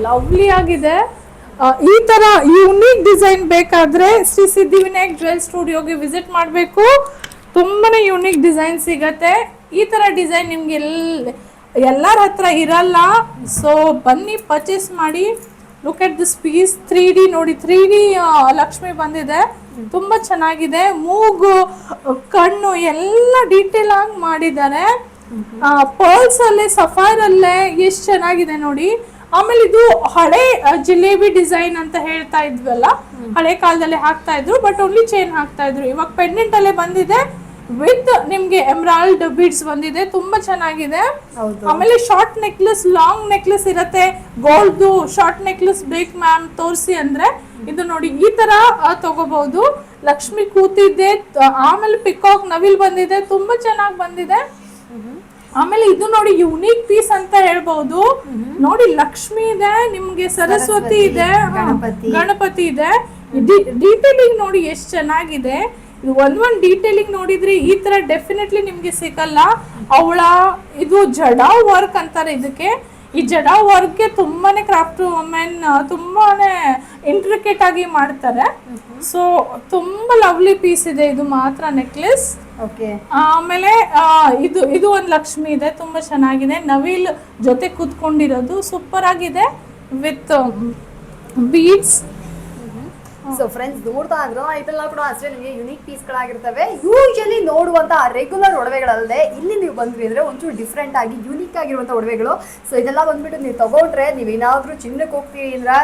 ಲವ್ಲಿ ಆಗಿದೆ. ಈ ಥರ ಯೂನಿಕ್ ಡಿಸೈನ್ ಬೇಕಾದರೆ ಶ್ರೀ ಸಿದ್ಧಿವಿನಾಯಕ್ ಜ್ವೆಲ್ ಸ್ಟುಡಿಯೋಗೆ ವಿಸಿಟ್ ಮಾಡಬೇಕು. ತುಂಬಾ ಯೂನಿಕ್ ಡಿಸೈನ್ ಸಿಗತ್ತೆ. ಈ ಥರ ಡಿಸೈನ್ ನಿಮಗೆ ಎಲ್ಲರ ಹತ್ರ ಇರಲ್ಲ. ಸೊ ಬನ್ನಿ ಪರ್ಚೇಸ್ ಮಾಡಿ. Look at this piece. 3D ನೋಡಿ, 3D ಲಕ್ಷ್ಮಿ ಬಂದಿದೆ, ತುಂಬ ಚೆನ್ನಾಗಿದೆ. ಮೂಗು, ಕಣ್ಣು ಎಲ್ಲ ಡೀಟೇಲ್ ಆಗಿ ಮಾಡಿದ್ದಾರೆ. ಪರ್ಲ್ಸ್ ಅಲ್ಲೇ, ಸಫೈರ್ ಅಲ್ಲೇ ಎಷ್ಟು ಚೆನ್ನಾಗಿದೆ ನೋಡಿ. ಆಮೇಲೆ ಇದು ಹಳೆ ಜಿಲೇಬಿ ಡಿಸೈನ್ ಅಂತ ಹೇಳ್ತಾ ಇದ್ವಲ್ಲ, ಹಳೆ ಕಾಲದಲ್ಲಿ ಹಾಕ್ತಾ ಇದ್ರು, ಬಟ್ ಓನ್ಲಿ ಚೈನ್ ಹಾಕ್ತಾ ಇದ್ರು. ಇವಾಗ ಪೆಂಡೆಂಟ್ ಅಲ್ಲೇ ಬಂದಿದೆ ವಿತ್ ನಿಮ್ಗೆ ಎಮ್ರಾಲ್ಡ್ ಬೀಡ್ಸ್ ಬಂದಿದೆ, ತುಂಬಾ ಚೆನ್ನಾಗಿದೆ. ಆಮೇಲೆ ಶಾರ್ಟ್ ನೆಕ್ಲೆಸ್, ಲಾಂಗ್ ನೆಕ್ಲೆಸ್ ಇರತ್ತೆ. ಗೋಲ್ಡ್ ಶಾರ್ಟ್ ನೆಕ್ಲೆಸ್ ಬೇಕು ಮ್ಯಾಮ್ ತೋರಿಸಿ ಅಂದ್ರೆ ಇದು ನೋಡಿ, ಈ ತರ ತಗೋಬಹುದು. ಲಕ್ಷ್ಮಿ ಕೂತಿದ್ದೆ, ಆಮೇಲೆ ಪಿಕಾಕ್ ನವಿಲ್ ಬಂದಿದೆ, ತುಂಬಾ ಚೆನ್ನಾಗಿ ಬಂದಿದೆ. ಆಮೇಲೆ ಇದು ನೋಡಿ, ಯೂನಿಕ್ ಪೀಸ್ ಅಂತ ಹೇಳ್ಬಹುದು. ನೋಡಿ, ಲಕ್ಷ್ಮಿ ಇದೆ, ನಿಮ್ಗೆ ಸರಸ್ವತಿ ಇದೆ, ಗಣಪತಿ ಇದೆ. ಡೀಟೇಲಿಂಗ್ ನೋಡಿ ಎಷ್ಟು ಚೆನ್ನಾಗಿದೆ. ಒಂದ್ ಡೀಟೇಲಿಂಗ್ ನೋಡಿದ್ರೆ ಈ ತರ ಡೆಫಿನೆಟ್ಲಿ ನಿಮ್ಗೆ ಸಿಗಲ್ಲ. ಅವಳ ಇದು ಜಡಾ ವರ್ಕ್ ಅಂತಾರೆ ಇದಕ್ಕೆ. ಈ ಜಡಾ ವರ್ಕ್ಗೆ ತುಂಬಾನೇ ಕ್ರಾಫ್ಟ್ ವುಮೆನ್ ತುಂಬಾನೇ ಇಂಟ್ರಿಕೇಟ್ ಆಗಿ ಮಾಡ್ತಾರೆ. ಸೊ ತುಂಬಾ ಲವ್ಲಿ ಪೀಸ್ ಇದೆ ಇದು ಮಾತ್ರ ನೆಕ್ಲೆಸ್. ಆಮೇಲೆ ಇದು ಒಂದು ಲಕ್ಷ್ಮಿ ಇದೆ, ತುಂಬಾ ಚೆನ್ನಾಗಿದೆ. ನವಿಲ್ ಜೊತೆ ಕೂತ್ಕೊಂಡಿರೋದು ಸೂಪರ್ ಆಗಿದೆ ವಿತ್ ಬೀಡ್ಸ್. ಸೊ ಫ್ರೆಂಡ್ಸ್, ನೋಡ್ತಾ ಇದ್ರು ಇದೆಲ್ಲ ಕೂಡ ಅಷ್ಟೇ ನಿಮಗೆ ಯುನೀಕ್ ಪೀಸ್ಗಳಾಗಿರ್ತವೆ. ಯೂಶಲಿ ನೋಡುವಂತ ರೆಗ್ಯುಲರ್ ಒಡವೆಗಳಲ್ಲದೆ ಇಲ್ಲಿ ನೀವು ಬಂದ್ರಿ ಅಂದ್ರೆ ಒಂಚೂರು ಡಿಫ್ರೆಂಟ್ ಆಗಿ ಯುನೀಕ್ ಆಗಿರುವಂತ ಒಡವೆಗಳು. ಸೊ ಇದೆಲ್ಲ ಬಂದ್ಬಿಟ್ಟು ನೀವು ತಗೊಂಡ್ರೆ ನೀವು ಏನಾದ್ರೂ ಚಿನ್ನಕ್ಕೆ ಹೋಗ್ತೀವಿ ಅಂದ್ರೆ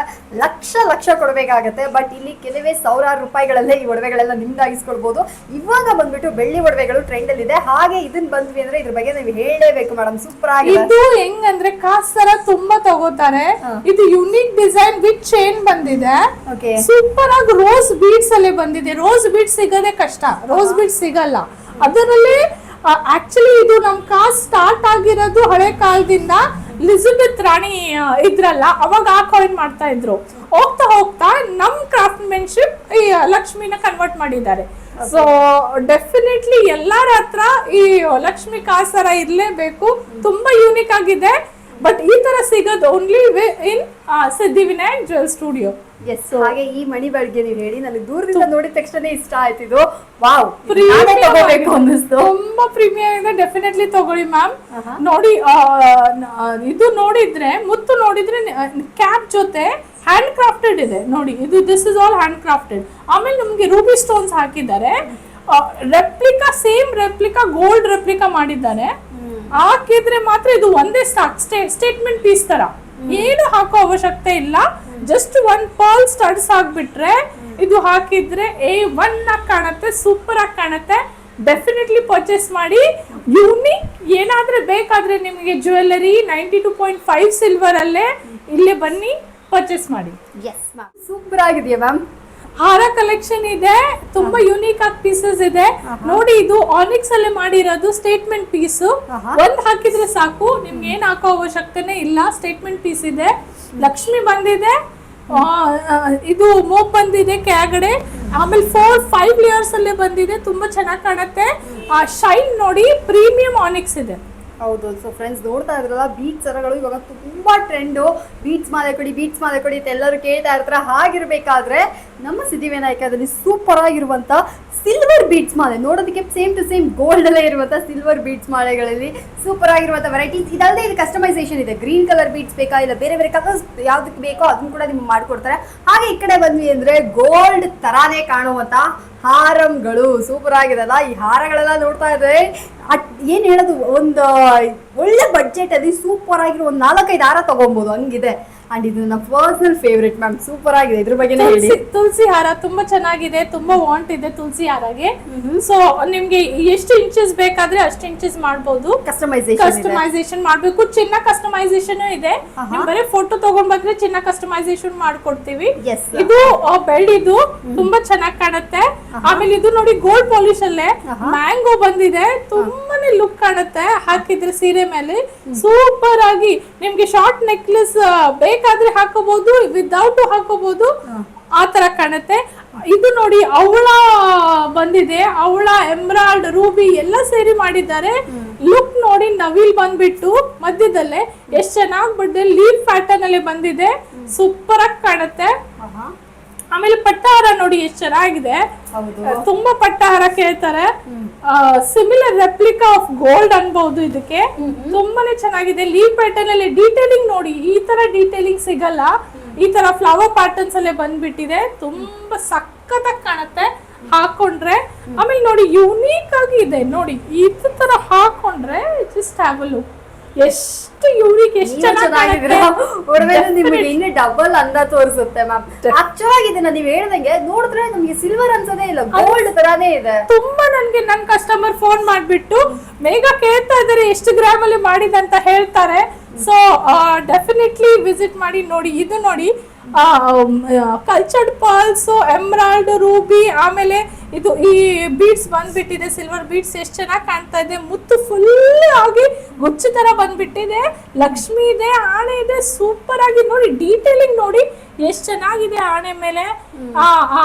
ಲಕ್ಷ ಕೊಡಬೇಕಾಗತ್ತೆ. ಬಟ್ ಇಲ್ಲಿ ಕೆಲವೇ ಸಾವಿರಾರು ರೂಪಾಯಿಗಳಲ್ಲೇ ಈ ಒಡವೆಗಳೆಲ್ಲ ನಿಮ್ದಾಗಿಸ್ಕೊಳ್ಬಹುದು. ಇವಾಗ ಬಂದ್ಬಿಟ್ಟು ಬೆಳ್ಳಿ ಒಡವೆಗಳು ಟ್ರೆಂಡ್ ಅಲ್ಲಿ ಇದೆ. ಹಾಗೆ ಇದನ್ನ ಬಂದ್ವಿ ಅಂದ್ರೆ ಇದ್ರ ಬಗ್ಗೆ ನೀವು ಹೇಳಲೇಬೇಕು ಮೇಡಮ್, ಸೂಪರ್ ಆಗಿದೆ. ಇದು ಹೆಂಗಂದ್ರೆ ಕಾಸ್ ತರ ತುಂಬಾ ತಗೋತಾರೆ. ಇದು ಯುನೀಕ್ ಡಿಸೈನ್ ವಿತ್ ಚೈನ್ ಬಂದಿದೆ, ಸೂಪರ್ ಆಗಿ ರೋಸ್ ಬೀಡ್ಸ್ ಅಲ್ಲೇ ಬಂದಿದೆ. ರೋಸ್ ಬೀಡ್ಸ್ ಸಿಗೋದೇ ಕಷ್ಟ, ರೋಸ್ ಬೀಡ್ಸ್ ಸಿಗಲ್ಲ ಅದರಲ್ಲಿ. ಆಕ್ಚುಲಿ ಇದು ನಮ್ ಕಾಸ್ಟ್ ಸ್ಟಾರ್ಟ್ ಆಗಿರೋದು ಹಳೆ ಕಾಲದಿಂದ. ಎಲಿಜಬೆತ್ ರಾಣಿ ಇದ್ರಲ್ಲ, ಅವಾಗ ಆ ಕಾಯಿನ್ ಮಾಡ್ತಾ ಇದ್ರು. ಹೋಗ್ತಾ ಹೋಗ್ತಾ ನಮ್ ಕ್ರಾಫ್ಟ್ಮೆನ್ಶಿಪ್ ಈ ಲಕ್ಷ್ಮಿನ ಕನ್ವರ್ಟ್ ಮಾಡಿದ್ದಾರೆ. ಸೊ ಡೆಫಿನೆಟ್ಲಿ ಎಲ್ಲರ ಹತ್ರ ಈ ಲಕ್ಷ್ಮಿ ಕಾಸರ ಇರ್ಲೇಬೇಕು. ತುಂಬಾ ಯೂನಿಕ್ ಆಗಿದೆ. ಬಟ್ ಈ ತರ ಸಿಗೋದು only in Siddhivinayak jewel studio. Yes, ಹಾಗೆ ಈ ಮಣಿ ಬಗ್ಗೆ ನೀವು ಹೇಳಿ ನನಗೆ ದೂರದಿಂದ ನೋಡಿದ ತಕ್ಷಣ ಇಷ್ಟ ಆಯ್ತಿದ್ದು. ವಾವ್, ತಗೋಬೇಕು ಅನ್ನಿಸ್ತು. ತುಂಬಾ ಪ್ರೀಮಿಯಂ ಇದೆ, ಡೆಫಿನೆಟ್ಲಿ ತಗೊಳ್ಳಿ ಮ್ಯಾಮ್. ನೋಡಿ ಇದು ನೋಡಿದ್ರೆ ಮುತ್ತು ನೋಡಿದ್ರೆ ಕ್ಯಾಪ್ ಜೊತೆ ಹ್ಯಾಂಡ್ ಕ್ರಾಫ್ಟೆಡ್ ಇದೆ ನೋಡಿ. ಇದು this is all hand crafted. ಆಮೇಲೆ ನಮ್ಗೆ ರೂಬಿ ಸ್ಟೋನ್ಸ್ ಹಾಕಿದ್ದಾರೆ. Replica, same replica, gold replica ಮಾಡಿದ್ದಾರೆ. ಹಾಕಿದ್ರೆ ಮಾತ್ರ ಇದು ಒಂದೇ ಸ್ಟೇಟ್ಮೆಂಟ್ ಪೀಸ್ ತರ, ಏನು ಹಾಕೋ ಅವಶ್ಯಕತೆ ಇಲ್ಲ. ಜಸ್ಟ್ ಒಂದ್ ಪರ್ಲ್ ಸ್ಟಡ್ಸ್ ಹಾಕ್ಬಿಟ್ರೆ ಇದು ಹಾಕಿದ್ರೆ A1 ಆಗಿ ಕಾಣುತ್ತೆ, ಸೂಪರ್ ಆಗಿ ಕಾಣುತ್ತೆ. ಡೆಫಿನೆಟ್ಲಿ ಪರ್ಚೇಸ್ ಮಾಡಿ. ಯೂನಿಕ್ ಏನಾದ್ರೆ ಬೇಕಾದ್ರೆ ನಿಮಗೆ ಜ್ಯುವೆಲ್ಲರಿ 92.5 ಸಿಲ್ವರ್ ಅಲ್ಲೇ ಇಲ್ಲೇ ಬನ್ನಿ ಪರ್ಚೇಸ್ ಮಾಡಿ. ಎಸ್ ಮ್ಯಾಮ್, ಸೂಪರ್ ಆಗಿದೆಯಾ ಮ್ಯಾಮ್? ಹಾರ ಕಲೆಕ್ಷನ್ ಇದೆ, ತುಂಬಾ ಯೂನಿಕ್ ಆಗಿ ಪೀಸಸ್ ಇದೆ ನೋಡಿ. ಇದು ಆನಿಕ್ಸ್ ಅಲ್ಲೇ ಮಾಡಿರೋದು ಸ್ಟೇಟ್ಮೆಂಟ್ ಪೀಸ್. ಒಂದ್ ಹಾಕಿದ್ರೆ ಸಾಕು, ನಿಮ್ಗೆ ಏನ್ ಹಾಕೋ ಅವಶ್ಯಕತೆನೆ ಇಲ್ಲ. ಸ್ಟೇಟ್ಮೆಂಟ್ ಪೀಸ್ ಇದೆ. ಲಕ್ಷ್ಮಿ ಬಂದಿದೆ, ಇದು ಮೋಪ್ ಬಂದಿದೆ ಕೆಳಗಡೆ. ಆಮೇಲೆ 4-5 ಲೇಯರ್ಸ್ ಅಲ್ಲೇ ಬಂದಿದೆ, ತುಂಬಾ ಚೆನ್ನಾಗಿ ಕಾಣುತ್ತೆ. ಶೈನ್ ನೋಡಿ, ಪ್ರೀಮಿಯಂ ಆನಿಕ್ಸ್ ಇದೆ. ಹೌದು. ಸೊ ಫ್ರೆಂಡ್ಸ್, ನೋಡ್ತಾ ಇದ್ರಲ್ಲ, ಬೀಟ್ಸ್ ಸರಗಳು ಇವಾಗ ತುಂಬಾ ಟ್ರೆಂಡು. ಬೀಟ್ಸ್ ಮಾಲೆ ಕೊಡಿ, ಬೀಟ್ಸ್ ಮಾಲೆ ಕೊಡಿ ಅಂತ ಎಲ್ಲರೂ ಕೇಳ್ತಾ ಇರ್ತಾರೆ. ಹಾಗಿರ್ಬೇಕಾದ್ರೆ ನಮ್ಮ ಸಿದ್ಧಿವಿನಾಯಕದಲ್ಲಿ ಸೂಪರ್ ಆಗಿರುವಂತ ಸಿಲ್ವರ್ ಬೀಟ್ಸ್ ಮಾಲೆ, ನೋಡೋದಕ್ಕೆ ಸೇಮ್ ಟು ಸೇಮ್ ಗೋಲ್ಡ್ ಅಲ್ಲೇ ಇರುವಂತ ಸಿಲ್ವರ್ ಬೀಟ್ಸ್ ಮಾಲೆಗಳಲ್ಲಿ ಸೂಪರ್ ಆಗಿರುವಂತ ವೆರೈಟೀಸ್. ಇದಲ್ಲದೆ ಇದು ಕಸ್ಟಮೈಸೇಷನ್ ಇದೆ. ಗ್ರೀನ್ ಕಲರ್ ಬೀಟ್ಸ್ ಬೇಕಾ, ಇಲ್ಲ ಬೇರೆ ಬೇರೆ ಕಲರ್ಸ್ ಯಾವ್ದಕ್ಕೆ ಬೇಕೋ ಅದನ್ನು ಕೂಡ ನಿಮ್ಗೆ ಮಾಡ್ಕೊಡ್ತಾರೆ. ಹಾಗೆ ಈ ಕಡೆ ಬಂದ್ವಿ ಅಂದ್ರೆ ಗೋಲ್ಡ್ ತರಾನೇ ಕಾಣುವಂತ ಹಾರಗಳು ಸೂಪರ್ ಆಗಿದೆಲ್ಲ. ಈ ಹಾರಗಳೆಲ್ಲ ನೋಡ್ತಾ ಇದ್ರೆ ಏನ್ ಹೇಳೋದು, ಒಂದು ಒಳ್ಳೆ ಬಡ್ಜೆಟ್ ಅಲ್ಲಿ ಸೂಪರ್ ಆಗಿರೋ ಒಂದು 4-5 ಹಾರ ತಗೊಬಹುದು, ಹಂಗಿದೆ. ಅಂಡ್ ಇದು ನನ್ನ ಪರ್ಸನಲ್ ಫೇವ್ರೇಟ್ ಮ್ಯಾಮ್, ಸೂಪರ್ ಆಗಿದೆ. ಇದ್ರ ಬಗ್ಗೆ ಹೇಳಿ. ತುಳಸಿ ಹಾರ ತುಂಬಾ ಚೆನ್ನಾಗಿದೆ, ತುಂಬಾ ವಾಂಟ್ ಇದೆ ತುಳಸಿ ಹಾರಗೆ. ಸೊ ನಿಮ್ಗೆ ಎಷ್ಟು ಇಂಚಸ್ ಬೇಕಾದ್ರೆ ಅಷ್ಟು ಇಂಚಸ್ ಮಾಡಬಹುದು. ಕಸ್ಟಮೈಸೇಷನ್ ಮಾಡ್ಬೇಕು. ಚಿನ್ನ ಕಸ್ಟಮೈಸೇಷನ್ ಇದೆ. ಬರೀ ಫೋಟೋ ತಗೊಂಡ್ ಬಂದ್ರೆ ಚಿನ್ನ ಕಸ್ಟಮೈಸೇಷನ್ ಮಾಡ್ಕೊಡ್ತೀವಿ. ಇದು ಬೆಳ್ಳಿ, ಇದು ತುಂಬಾ ಚೆನ್ನಾಗಿ ಕಾಣುತ್ತೆ. ಆಮೇಲೆ ಇದು ನೋಡಿ, ಗೋಲ್ಡ್ ಪಾಲಿಶ್ ಅಲ್ಲೇ ಮ್ಯಾಂಗೋ ಬಂದಿದೆ, ತುಂಬಾನೇ ಲುಕ್ ಕಾಣುತ್ತೆ ಹಾಕಿದ್ರೆ ಸೀರೆ ಮೇಲೆ. ಸೂಪರ್ ಆಗಿ ನಿಮ್ಗೆ ಶಾರ್ಟ್ ನೆಕ್ಲೆಸ್ ಬೇಕಾದ್ರೆ ಹಾಕೋಬಹುದು, ವಿದೌಟ್ ಹಾಕೋಬಹುದು, ಆ ತರ ಕಾಣುತ್ತೆ. ಇದು ನೋಡಿ, ಅವಳ ಬಂದಿದೆ, ಅವಳ ಎಮ್ರಾಲ್ಡ್, ರೂಬಿ ಎಲ್ಲ ಸೇರಿ ಮಾಡಿದ್ದಾರೆ. ಲುಕ್ ನೋಡಿ, ನವಿಲ್ ಬಂದ್ಬಿಟ್ಟು ಮಧ್ಯದಲ್ಲೇ ಎಷ್ಟು ಚೆನ್ನಾಗಿ ಬಂದಿದೆ. ಲೀಫ್ ಪ್ಯಾಟರ್ನ್ ಅಲ್ಲಿ ಬಂದಿದೆ, ಸೂಪರ್ ಆಗಿ ಕಾಣುತ್ತೆ. ಆಮೇಲೆ ಪಟ್ಟಹಾರ ನೋಡಿ ಎಷ್ಟು ಚೆನ್ನಾಗಿದೆ. ತುಂಬಾ ಪಟ್ಟಹಾರ ಕೇಳ್ತಾರೆ. ಸಿಮಿಲರ್ ರೆಪ್ಲಿಕಾ ಆಫ್ ಗೋಲ್ಡ್ ಅನ್ಬಹುದು ಇದಕ್ಕೆ. ತುಂಬಾನೇ ಚೆನ್ನಾಗಿದೆ. ಲೀವ್ ಪ್ಯಾಟರ್ನ್ ಅಲ್ಲಿ ಡೀಟೇಲಿಂಗ್ ನೋಡಿ, ಈ ತರ ಡೀಟೇಲಿಂಗ್ ಸಿಗಲ್ಲ. ಈ ತರ ಫ್ಲವರ್ ಪ್ಯಾಟರ್ನ್ಸ್ ಅಲ್ಲೇ ಬಂದ್ಬಿಟ್ಟಿದೆ. ತುಂಬಾ ಸಖತ್ತಾಗಿ ಕಾಣುತ್ತೆ ಹಾಕೊಂಡ್ರೆ. ಆಮೇಲೆ ನೋಡಿ, ಯೂನಿಕ್ ಆಗಿ ಇದೆ ನೋಡಿ. ಈ ತರ ಹಾಕೊಂಡ್ರೆ ಜಸ್ಟ್ ಹ್ಯಾವ್ ಅ ಲುಕ್. ಎಷ್ಟು ಯೂನಿಕ್, ಎಷ್ಟು ಚೆನ್ನಾಗಿದೆ. ನಿಮಗೆ ಇನ್ನೇ ಡಬಲ್ ಅಂದ ತೋರಿಸುತ್ತೆ ಮ್ಯಾಮ್. ಆಕ್ಚುಲ್ ಇದನ್ನ ನೀವ್ ಹೇಳ್ದಂಗೆ ನೋಡಿದ್ರೆ ನಮ್ಗೆ ಸಿಲ್ವರ್ ಅನ್ಸೋದೇ ಇಲ್ಲ, ಗೋಲ್ಡ್ ತರಾನೇ ಇದೆ. ತುಂಬಾ ನನ್ಗೆ ನನ್ ಕಸ್ಟಮರ್ ಫೋನ್ ಮಾಡ್ಬಿಟ್ಟು ಬೇಗ ಕೇಳ್ತಾ ಇದಾರೆ ಎಷ್ಟು ಗ್ರಾಮ್ ಅಲ್ಲಿ ಮಾಡಿದಂತ ಹೇಳ್ತಾರೆ. ಸೊ ಡೆಫಿನೆಟ್ಲಿ ವಿಸಿಟ್ ಮಾಡಿ. ನೋಡಿ, ಇದು ನೋಡಿ, ಕಲ್ಚರ್ಡ್ ಪರ್ಲ್ಸ್, ಎಮ್ರಾಲ್ಡ್, ರೂಬಿ, ಆಮೇಲೆ ಇದು ಈ ಬೀಡ್ಸ್ ಬಂದ್ಬಿಟ್ಟಿದೆ, ಸಿಲ್ವರ್ ಬೀಡ್ಸ್ ಎಷ್ಟು ಚೆನ್ನಾಗಿ ಕಾಣ್ತಾ ಇದೆ. ಮುತ್ತು ಫುಲ್ ಆಗಿ ಗುಚ್ಚ ತರ ಬಂದ್ಬಿಟ್ಟಿದೆ. ಲಕ್ಷ್ಮಿ ಇದೆ, ಆಣೆ ಇದೆ, ಸೂಪರ್ ಆಗಿ ನೋಡಿ. ಡೀಟೇಲಿಂಗ್ ನೋಡಿ ಎಷ್ಟು ಚೆನ್ನಾಗಿದೆ. ಆಣೆ ಮೇಲೆ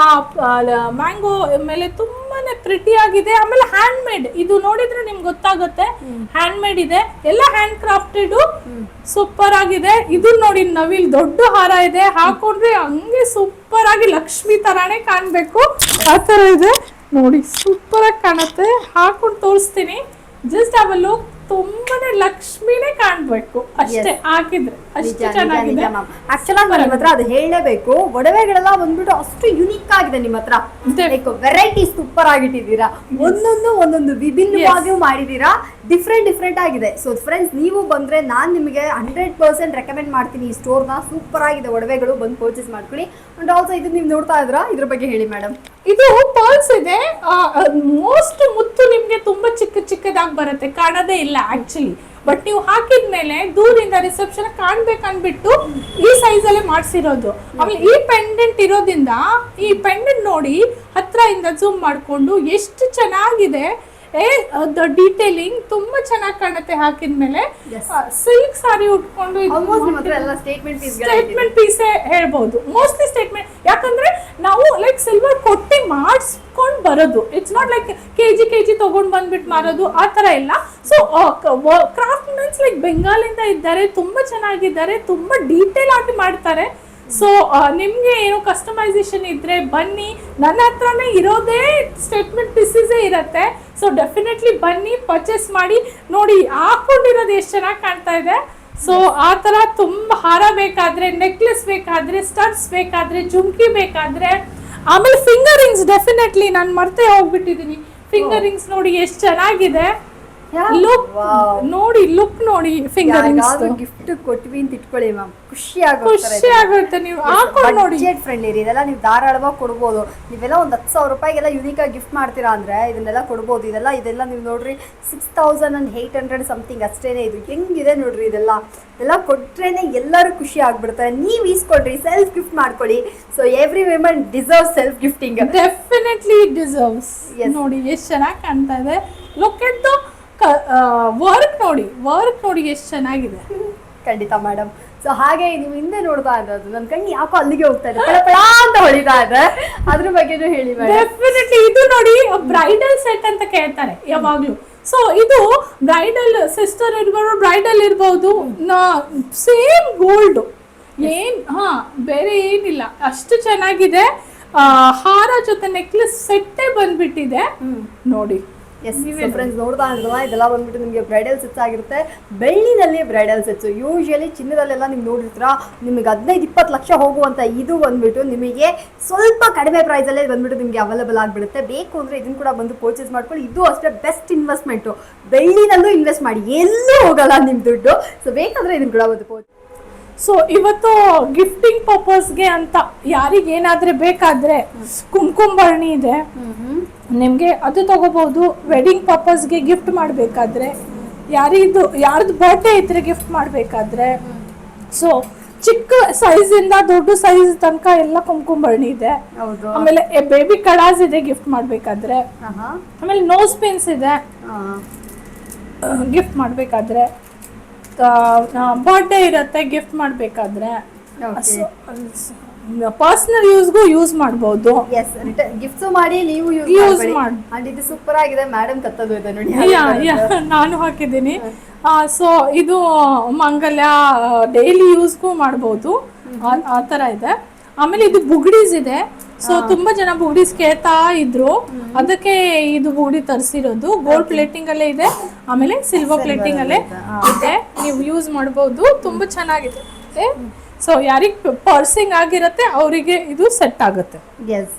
ಮ್ಯಾಂಗೋ ಮೇಲೆ ತುಂಬಾನೇ ಪ್ರಿಟಿ ಆಗಿದೆ. ಆಮೇಲೆ ಹ್ಯಾಂಡ್ ಮೇಡ್, ಇದು ನೋಡಿದ್ರೆ ನಿಮ್ಗೆ ಗೊತ್ತಾಗುತ್ತೆ ಹ್ಯಾಂಡ್ ಮೇಡ್ ಇದೆ, ಎಲ್ಲ ಹ್ಯಾಂಡ್ ಕ್ರಾಫ್ಟೆಡ್, ಸೂಪರ್ ಆಗಿದೆ. ಇದು ನೋಡಿ, ನವಿಲ್ ದೊಡ್ಡ ಹಾರ ಇದೆ, ಹಾಕೊಂಡ್ರೆ ಹಂಗೆ ಸೂಪರ್ ಆಗಿ ಲಕ್ಷ್ಮಿ ತರಾನೇ ಕಾಣ್ಬೇಕು, ಆ ತರ ಇದೆ ನೋಡಿ. ಸೂಪರ್ ಆಗಿ ಕಾಣುತ್ತೆ. ಹಾಕೊಂಡು ತೋರಿಸ್ತೀನಿ, ಜಸ್ಟ್ ಹ್ಯಾವ್ ಅ ಲುಕ್. ತುಂಬಾನೇ ಲಕ್ಷ್ಮಿನೇ ಕಾಣ್ಬೇಕು ಅಷ್ಟೇ ಹಾಕಿದ್ರೆ, ಅಷ್ಟು ಚೆನ್ನಾಗಿದೆ. ಆಕ್ಚುಲಾಗಿ ನಿಮ್ಮ ಹತ್ರ ಅದು ಹೇಳಲೇಬೇಕು, ಒಡವೆಗಳೆಲ್ಲ ಬಂದ್ಬಿಟ್ಟು ಅಷ್ಟು ಯುನಿಕ್ ಆಗಿದೆ ನಿಮ್ಮ ಹತ್ರ. ವೆರೈಟಿ ಸೂಪರ್ ಆಗಿಟ್ಟಿದ್ದೀರಾ, ಒಂದೊಂದು ವಿಭಿನ್ನವಾಗಿ ಮಾಡಿದೀರಾ, ಡಿಫ್ರೆಂಟ್ ಆಗಿದೆ. ಸೊ ಫ್ರೆಂಡ್ಸ್, ನೀವು ಬಂದ್ರೆ ನಾನು ನಿಮಗೆ 100% ರೆಕಮೆಂಡ್ ಮಾಡ್ತೀನಿ ಈ ಸ್ಟೋರ್ನ. ಸೂಪರ್ ಆಗಿದೆ ಒಡವೆಗಳು, ಬಂದು ಪರ್ಚೇಸ್ ಮಾಡ್ಕೊಳ್ಳಿ. ಅಂಡ್ ಆಲ್ಸೋ ಇದು ನೀವು ನೋಡ್ತಾ ಇದ್ರಾ, ಇದ್ರ ಬಗ್ಗೆ ಹೇಳಿ ಮೇಡಮ್. ಇದು ಪರ್ಲ್ಸ್ ಇದೆ. ಮೋಸ್ಟ್ ಮುತ್ತು ನಿಮ್ಗೆ ತುಂಬಾ ಚಿಕ್ಕದಾಗಿ ಬರುತ್ತೆ, ಕಾಣೋದೇ ಇಲ್ಲ ಆಕ್ಚುಲಿ. ಬಟ್ ನೀವು ಹಾಕಿದ್ಮೇಲೆ ದೂರಿಂದ ರಿಸೆಪ್ಷನ್ ಕಾಣ್ಬೇಕನ್ಬಿಟ್ಟು ಈ ಸೈಜ್ ಅಲ್ಲಿ ಮಾಡ್ಸಿರೋದು. ಆಮೇಲೆ ಈ ಪೆಂಡೆಂಟ್ ಇರೋದ್ರಿಂದ, ಈ ಪೆಂಡೆಂಟ್ ನೋಡಿ ಹತ್ರ ಇಂದ ಜೂಮ್ ಮಾಡ್ಕೊಂಡು ಎಷ್ಟು ಚೆನ್ನಾಗಿದೆ. ಡೀಟೇಲಿಂಗ್ ತುಂಬಾ ಚೆನ್ನಾಗಿ ಕಾಣುತ್ತೆ ಹಾಕಿದ್ಮೇಲೆ. ಸಿಲ್ಕ್ ಸಾರಿ ಉಟ್ಕೊಂಡು ಸ್ಟೇಟ್ಮೆಂಟ್ ಪೀಸೇ ಹೇಳ್ಬಹುದು, ಮೋಸ್ಟ್ಲಿ ಸ್ಟೇಟ್ಮೆಂಟ್. ಯಾಕಂದ್ರೆ ನಾವು ಲೈಕ್ ಸಿಲ್ವರ್ ಕೊಟ್ಟಿ ಮಾಡಿಸ್ಕೊಂಡು ಬರೋದು. ಇಟ್ಸ್ ನಾಟ್ ಲೈಕ್ ಕೆಜಿ ತಗೊಂಡ್ ಬಂದ್ಬಿಟ್ಟು ಮಾರೋದು ಆ ತರ ಇಲ್ಲ. ಸೊ ಕ್ರಾಫ್ಟ್ ಮೀನ್ಸ್ ಲೈಕ್ ಬೆಂಗಾಲಿಂದ ಇದ್ದಾರೆ, ತುಂಬಾ ಚೆನ್ನಾಗಿದ್ದಾರೆ, ತುಂಬಾ ಡೀಟೇಲ್ ಆಗಿ ಮಾಡ್ತಾರೆ. ಸೊ ನಿಮ್ಗೆ ಏನು ಕಸ್ಟಮೈಸೇಷನ್ ಇದ್ರೆ ಬನ್ನಿ, ನನ್ನ ಹತ್ರನೇ ಇರೋದೇ ಸ್ಟೇಟ್ಮೆಂಟ್ ಪೀಸಸೇ ಇರತ್ತೆ. ಸೊ ಡೆಫಿನೆಟ್ಲಿ ಬನ್ನಿ, ಪರ್ಚೇಸ್ ಮಾಡಿ ನೋಡಿ. ಹಾಕೊಂಡಿರೋದು ಎಷ್ಟು ಚೆನ್ನಾಗಿ ಕಾಣ್ತಾ ಇದೆ. ಸೊ ಆ ಥರ ತುಂಬ ಹಾರ ಬೇಕಾದ್ರೆ, ನೆಕ್ಲೆಸ್ ಬೇಕಾದ್ರೆ, ಸ್ಟಡ್ಸ್ ಬೇಕಾದ್ರೆ, ಜುಮ್ಕಿ ಬೇಕಾದ್ರೆ, ಆಮೇಲೆ ಫಿಂಗರ್ ರಿಂಗ್ಸ್ ಡೆಫಿನೆಟ್ಲಿ ನಾನು ಮರ್ತೇ ಹೋಗ್ಬಿಟ್ಟಿದ್ದೀನಿ. ಫಿಂಗರ್ ರಿಂಗ್ಸ್ ನೋಡಿ ಎಷ್ಟು ಚೆನ್ನಾಗಿದೆ. ಲುಕ್ ನೋಡಿ, ಲುಕ್ ನೋಡಿ. ಫಿಂಗರ್ ರಿಂಗ್ಸ್ ಗಿಫ್ಟ್ ಕೊಟ್ವಿ ಅಂತ ಇಟ್ಕೊಳ್ಳಿ ಮ್ಯಾಮ್, ಖುಷಿ ಆಗುತ್ತೆ. ನೀವು ಹಾಕೊಂಡು ನೋಡಿ, ಬಜೆಟ್ ಫ್ರೆಂಡ್ಲಿ ಇದೆಲ್ಲ. ನೀವು ಧಾರಾಳವಾಗಿ ಕೊಡ್ಬೋದು. ನೀವೆಲ್ಲ ಒಂದು 10,000 ರೂಪಾಯಿಗೆಲ್ಲ ಯುನೀಕ್ ಆಗಿ ಗಿಫ್ಟ್ ಮಾಡ್ತೀರಾ ಅಂದ್ರೆ ಇದನ್ನೆಲ್ಲ ಕೊಡ್ಬೋದು. ಇದೆಲ್ಲ ನೀವು ನೋಡ್ರಿ 6,800 ಸಮಥಿಂಗ್ ಅಷ್ಟೇನೆ. ಇದು ಹೆಂಗಿದೆ ನೋಡ್ರಿ. ಇದೆಲ್ಲ ಕೊಟ್ರೇನೆ ಎಲ್ಲರೂ ಖುಷಿ ಆಗ್ಬಿಡ್ತಾರೆ. ನೀವು ಈಸ್ಕೊಡ್ರಿ, ಸೆಲ್ಫ್ ಗಿಫ್ಟ್ ಮಾಡ್ಕೊಳ್ಳಿ. So every woman deserve self gifting. Definitely deserves. ನೋಡಿ ಎಷ್ಟು ಚೆನ್ನಾಗಿ ಕಾಣ್ತಾ ಇದೆ. ಲುಕ್ ಎಟ್ ದ ವರ್ಕ್ ನೋಡಿ ಎಷ್ಟು ಚೆನ್ನಾಗಿದೆ. ಖಂಡಿತ ಮೇಡಮ್. ಸೊ ಹಾಗೆ ನೀವು ಹಿಂದೆ ನೋಡ್ತಾ ಇರೋದು ನನ್ನ ಕಣ್ಣು ಯಾಕೋ ಅಲ್ಲಿಗೆ ಹೋಗ್ತಾ ಇದೆ, ಪಳ ಅಂತ ಹೊಡಿತಾ ಇದೆ. ಅದ್ರ ಬಗ್ಗೆನೂ ಹೇಳಿ ಮೇಡಮ್. ಡೆಫಿನೆಟ್ಲಿ ಇದು ನೋಡಿ ಬ್ರೈಡಲ್ ಸೆಟ್ ಅಂತ ಕೇಳ್ತಾರೆ ಯಾವಾಗ್ಲೂ. ಸೊ ಇದು ಬ್ರೈಡಲ್ ಸಿಸ್ಟರ್ ಇರ್ಬೋದು, ಬ್ರೈಡಲ್ ಇರ್ಬೋದು, ಸೇಮ್ ಗೋಲ್ಡ್, ಬೇರೆ ಏನಿಲ್ಲ, ಅಷ್ಟು ಚೆನ್ನಾಗಿದೆ. ಹಾರ ಜೊತೆ ನೆಕ್ಲೆಸ್ ಸೆಟ್ಟೇ ಬಂದ್ಬಿಟ್ಟಿದೆ ನೋಡಿ. ಎಸ್ ಫ್ರೆಂಡ್ಸ್, ನೋಡ್ತಾ ಇದ್ರಲ್ಲ, ಇದೆಲ್ಲ ಬಂದ್ಬಿಟ್ಟು ನಿಮಗೆ ಬ್ರೈಡಲ್ ಸೆಟ್ಸ್ ಆಗಿರುತ್ತೆ. ಬೆಳ್ಳಿನಲ್ಲಿ ಬ್ರೈಡಲ್ ಸೆಟ್ಸು. ಯೂಶಲಿ ಚಿನ್ನದಲ್ಲೆಲ್ಲ ನೀವು ನೋಡಿರ್ತೀರ ನಿಮಗೆ 15-20 ಲಕ್ಷ ಹೋಗುವಂಥ ಇದು ಬಂದ್ಬಿಟ್ಟು ನಿಮಗೆ ಸ್ವಲ್ಪ ಕಡಿಮೆ ಪ್ರೈಸಲ್ಲೇ ಬಂದ್ಬಿಟ್ಟು ನಿಮಗೆ ಅವೈಲೇಬಲ್ ಆಗಿಬಿಡುತ್ತೆ. ಬೇಕು ಅಂದರೆ ಇದನ್ನು ಕೂಡ ಬಂದು ಪರ್ಚೇಸ್ ಮಾಡ್ಕೊಳ್ಳಿ. ಇದು ಅಷ್ಟೇ ಬೆಸ್ಟ್ ಇನ್ವೆಸ್ಟ್ಮೆಂಟು. ಬೆಳ್ಳಿನಲ್ಲೂ ಇನ್ವೆಸ್ಟ್ ಮಾಡಿ, ಎಲ್ಲೂ ಹೋಗಲ್ಲ ನಿಮ್ಮ ದುಡ್ಡು. ಸೊ ಬೇಕಾದರೆ ಇದನ್ನು ಕೂಡ ಬಂದು ಸೊ ಇವತ್ತು ಗಿಫ್ಟಿಂಗ್ ಪರ್ಪಸ್ಗೆ ಅಂತ ಯಾರಿಗೇನಾದ್ರೆ ಬೇಕಾದ್ರೆ ಕುಂಕುಂಬರ್ಣಿ ಇದೆ, ನಿಮಗೆ ಅದು ತಗೋಬಹುದು. ವೆಡ್ಡಿಂಗ್ ಪರ್ಪಸ್ಗೆ ಗಿಫ್ಟ್ ಮಾಡಬೇಕಾದ್ರೆ, ಯಾರ್ದು ಬರ್ಡೇ ಇದ್ರೆ ಗಿಫ್ಟ್ ಮಾಡಬೇಕಾದ್ರೆ, ಸೊ ಚಿಕ್ಕ ಸೈಜಿಂದ ದೊಡ್ಡ ಸೈಜ್ ತನಕ ಎಲ್ಲ ಕುಂಕುಂಬರ್ಣಿ ಇದೆ. ಆಮೇಲೆ ಬೇಬಿ ಕಡಾಸ್ ಇದೆ ಗಿಫ್ಟ್ ಮಾಡಬೇಕಾದ್ರೆ. ಆಮೇಲೆ ನೋಸ್ ಪಿನ್ಸ್ ಇದೆ ಗಿಫ್ಟ್ ಮಾಡಬೇಕಾದ್ರೆ. ಬರ್ಡೇ ಇರುತ್ತೆ ಗಿಫ್ಟ್ ಮಾಡಬೇಕಾದ್ರೆ. ಪರ್ಸನಲ್ ಯೂಸ್ಗೂ ಯೂಸ್ ಮಾಡಬಹುದು. ಎಸ್, ಗಿಫ್ಟ್ಸ್ ಮಾಡಿ ನೀವು ಯೂಸ್ ಮಾಡಿ. ಅಂಡ್ ಇದು ಸೂಪರ್ ಆಗಿದೆ. ಮೇಡಮ್ ಕತ್ತದು ಇದೆ ನೋಡಿ, ನಾನು ಹಾಕಿದ್ದೀನಿ. ಸೊ ಇದು ಮಂಗಲ್ಯ ಡೈಲಿ ಯೂಸ್ಗೂ ಮಾಡಬಹುದು, ಆ ಥರ ಇದೆ. ಆಮೇಲೆ ಇದು ಬುಗ್ಡೀಸ್ ಇದೆ. ಸೊ ತುಂಬಾ ಜನ ಬುಗ್ಡೀಸ್ ಕೇಳ್ತಾ ಇದ್ರು, ಅದಕ್ಕೆ ಇದು ಬುಗ್ಡಿ ತರಿಸಿರೋದು. ಗೋಲ್ಡ್ ಪ್ಲೇಟಿಂಗ್ ಅಲ್ಲೇ ಇದೆ, ಆಮೇಲೆ ಸಿಲ್ವರ್ ಪ್ಲೇಟಿಂಗ್ ಅಲ್ಲೇ ಇದೆ. ನೀವು ಯೂಸ್ ಮಾಡಬಹುದು, ತುಂಬಾ ಚೆನ್ನಾಗಿದೆ. ಸೊ ಯಾರಿಗೆ ಪರ್ಸಿಂಗ್ ಆಗಿರುತ್ತೆ ಅವರಿಗೆ ಇದು ಸೆಟ್ ಆಗುತ್ತೆ. ಎಸ್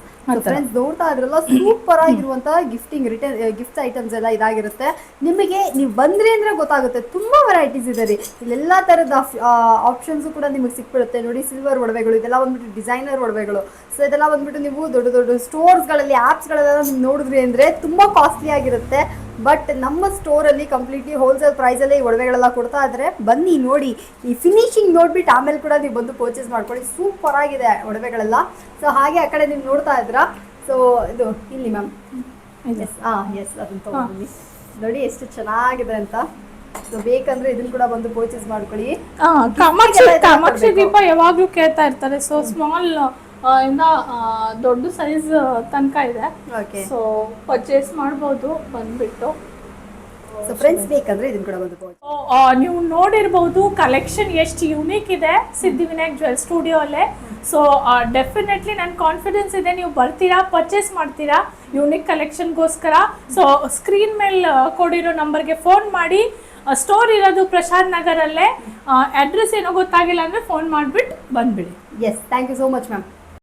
ಫ್ರೆಂಡ್ಸ್, ನೋಡ್ತಾ ಇದ್ರಲ್ಲ, ಸೂಪರ್ ಆಗಿರುವಂತಹ ಗಿಫ್ಟ್ ಐಟಮ್ಸ್ ಎಲ್ಲ ಇದಾಗಿರುತ್ತೆ. ನಿಮಗೆ ನೀವು ಬಂದ್ರಿ ಅಂದ್ರೆ ಗೊತ್ತಾಗುತ್ತೆ, ತುಂಬಾ ವೆರೈಟೀಸ್ ಇದೆ ರೀ. ಇಲ್ಲೆಲ್ಲ ತರದ ಆಪ್ಷನ್ಸ್ ಕೂಡ ನಿಮಗೆ ಸಿಕ್ಬಿಡುತ್ತೆ ನೋಡಿ. ಸಿಲ್ವರ್ ಒಡವೆಗಳು, ಇದೆಲ್ಲ ಬಂದ್ಬಿಟ್ಟು ಡಿಸೈನರ್ ಒಡವೆಗಳು. ಸೊ ಇದೆಲ್ಲ ಬಂದ್ಬಿಟ್ಟು ನೀವು ದೊಡ್ಡ ದೊಡ್ಡ ಸ್ಟೋರ್ಸ್ಗಳಲ್ಲಿ, ಆ್ಯಪ್ಸ್ಗಳೆಲ್ಲ ನೀವು ನೋಡಿದ್ರಿ ಅಂದರೆ ತುಂಬ ಕಾಸ್ಟ್ಲಿ ಆಗಿರುತ್ತೆ. ಬಟ್ ನಮ್ಮ ಸ್ಟೋರಲ್ಲಿ ಕಂಪ್ಲೀಟ್ಲಿ ಹೋಲ್ಸೇಲ್ ಪ್ರೈಸಲ್ಲೇ ಈ ಒಡವೆಗಳೆಲ್ಲ ಕೊಡ್ತಾ ಇದ್ದಾರೆ. ಬನ್ನಿ ನೋಡಿ, ಈ ಫಿನಿಶಿಂಗ್ ನೋಡ್ಬಿಟ್ಟು ಆಮೇಲೆ ಕೂಡ ನೀವು ಬಂದು ಪರ್ಚೇಸ್ ಮಾಡ್ಕೊಳ್ಳಿ. ಸೂಪರ್ ಆಗಿದೆ ಒಡವೆಗಳೆಲ್ಲ. ಸೊ ಹಾಗೆ ಆ ಕಡೆ ನೀವು ನೋಡ್ತಾ ಇದ್ರಾ. ಸೊ ಇದು ಇಲ್ಲಿ ಮ್ಯಾಮ್, ಎಸ್ ಅದನ್ನು ತೊಗೊಂಡು ನೋಡಿ ಎಷ್ಟು ಚೆನ್ನಾಗಿದೆ ಅಂತ. ಸೊ ಬೇಕಂದ್ರೆ ಇದನ್ನು ಕೂಡ ಬಂದು ಪರ್ಚೇಸ್ ಮಾಡ್ಕೊಳ್ಳಿ. ಕಾಮಾಕ್ಷಿ ದೀಪ ಯಾವಾಗಲೂ ಕೇಳ್ತಾ ಇರ್ತಾರೆ. ಸೊ ಸ್ಮಾಲ್ ಇಂದ ದೊಡ್ಡ ಸೈಜ್ ತನಕ ಇದೆ. ಸೊ ಪರ್ಚೇಸ್ ಮಾಡಬಹುದು ಬಂದ್ಬಿಟ್ಟು. ಸೊ ಫ್ರೆಂಡ್ಸ್, ಬೇಕಂದ್ರೆ ಇದನ್ನ ಕೂಡ ಬಂದು ನೀವು ನೋಡಿರ್ಬಹುದು ಕಲೆಕ್ಷನ್ ಎಷ್ಟು ಯೂನಿಕ್ ಇದೆ ಸಿದ್ಧಿವಿನಾಯಕ್ ಜ್ಯುವೆಲ್ ಸ್ಟುಡಿಯೋ ಅಲ್ಲೇ. ಸೊ ಡೆಫಿನೆಟ್ಲಿ ನನ್ನ ಕಾನ್ಫಿಡೆನ್ಸ್ ಇದೆ ನೀವು ಬರ್ತೀರಾ, ಪರ್ಚೇಸ್ ಮಾಡ್ತೀರಾ ಯೂನಿಕ್ ಕಲೆಕ್ಷನ್ಗೋಸ್ಕರ. ಸೊ ಸ್ಕ್ರೀನ್ ಮೇಲೆ ಕೊಡಿರೋ ನಂಬರ್ಗೆ ಫೋನ್ ಮಾಡಿ. ಸ್ಟೋರ್ ಇರೋದು ಪ್ರಶಾಂತ್ ನಗರಲ್ಲೇ. ಅಡ್ರೆಸ್ ಏನೋ ಗೊತ್ತಾಗಿಲ್ಲ ಅಂದ್ರೆ ಫೋನ್ ಮಾಡಿಬಿಟ್ಟು ಬಂದ್ಬಿಡಿ. Yes, thank you so much ma'am.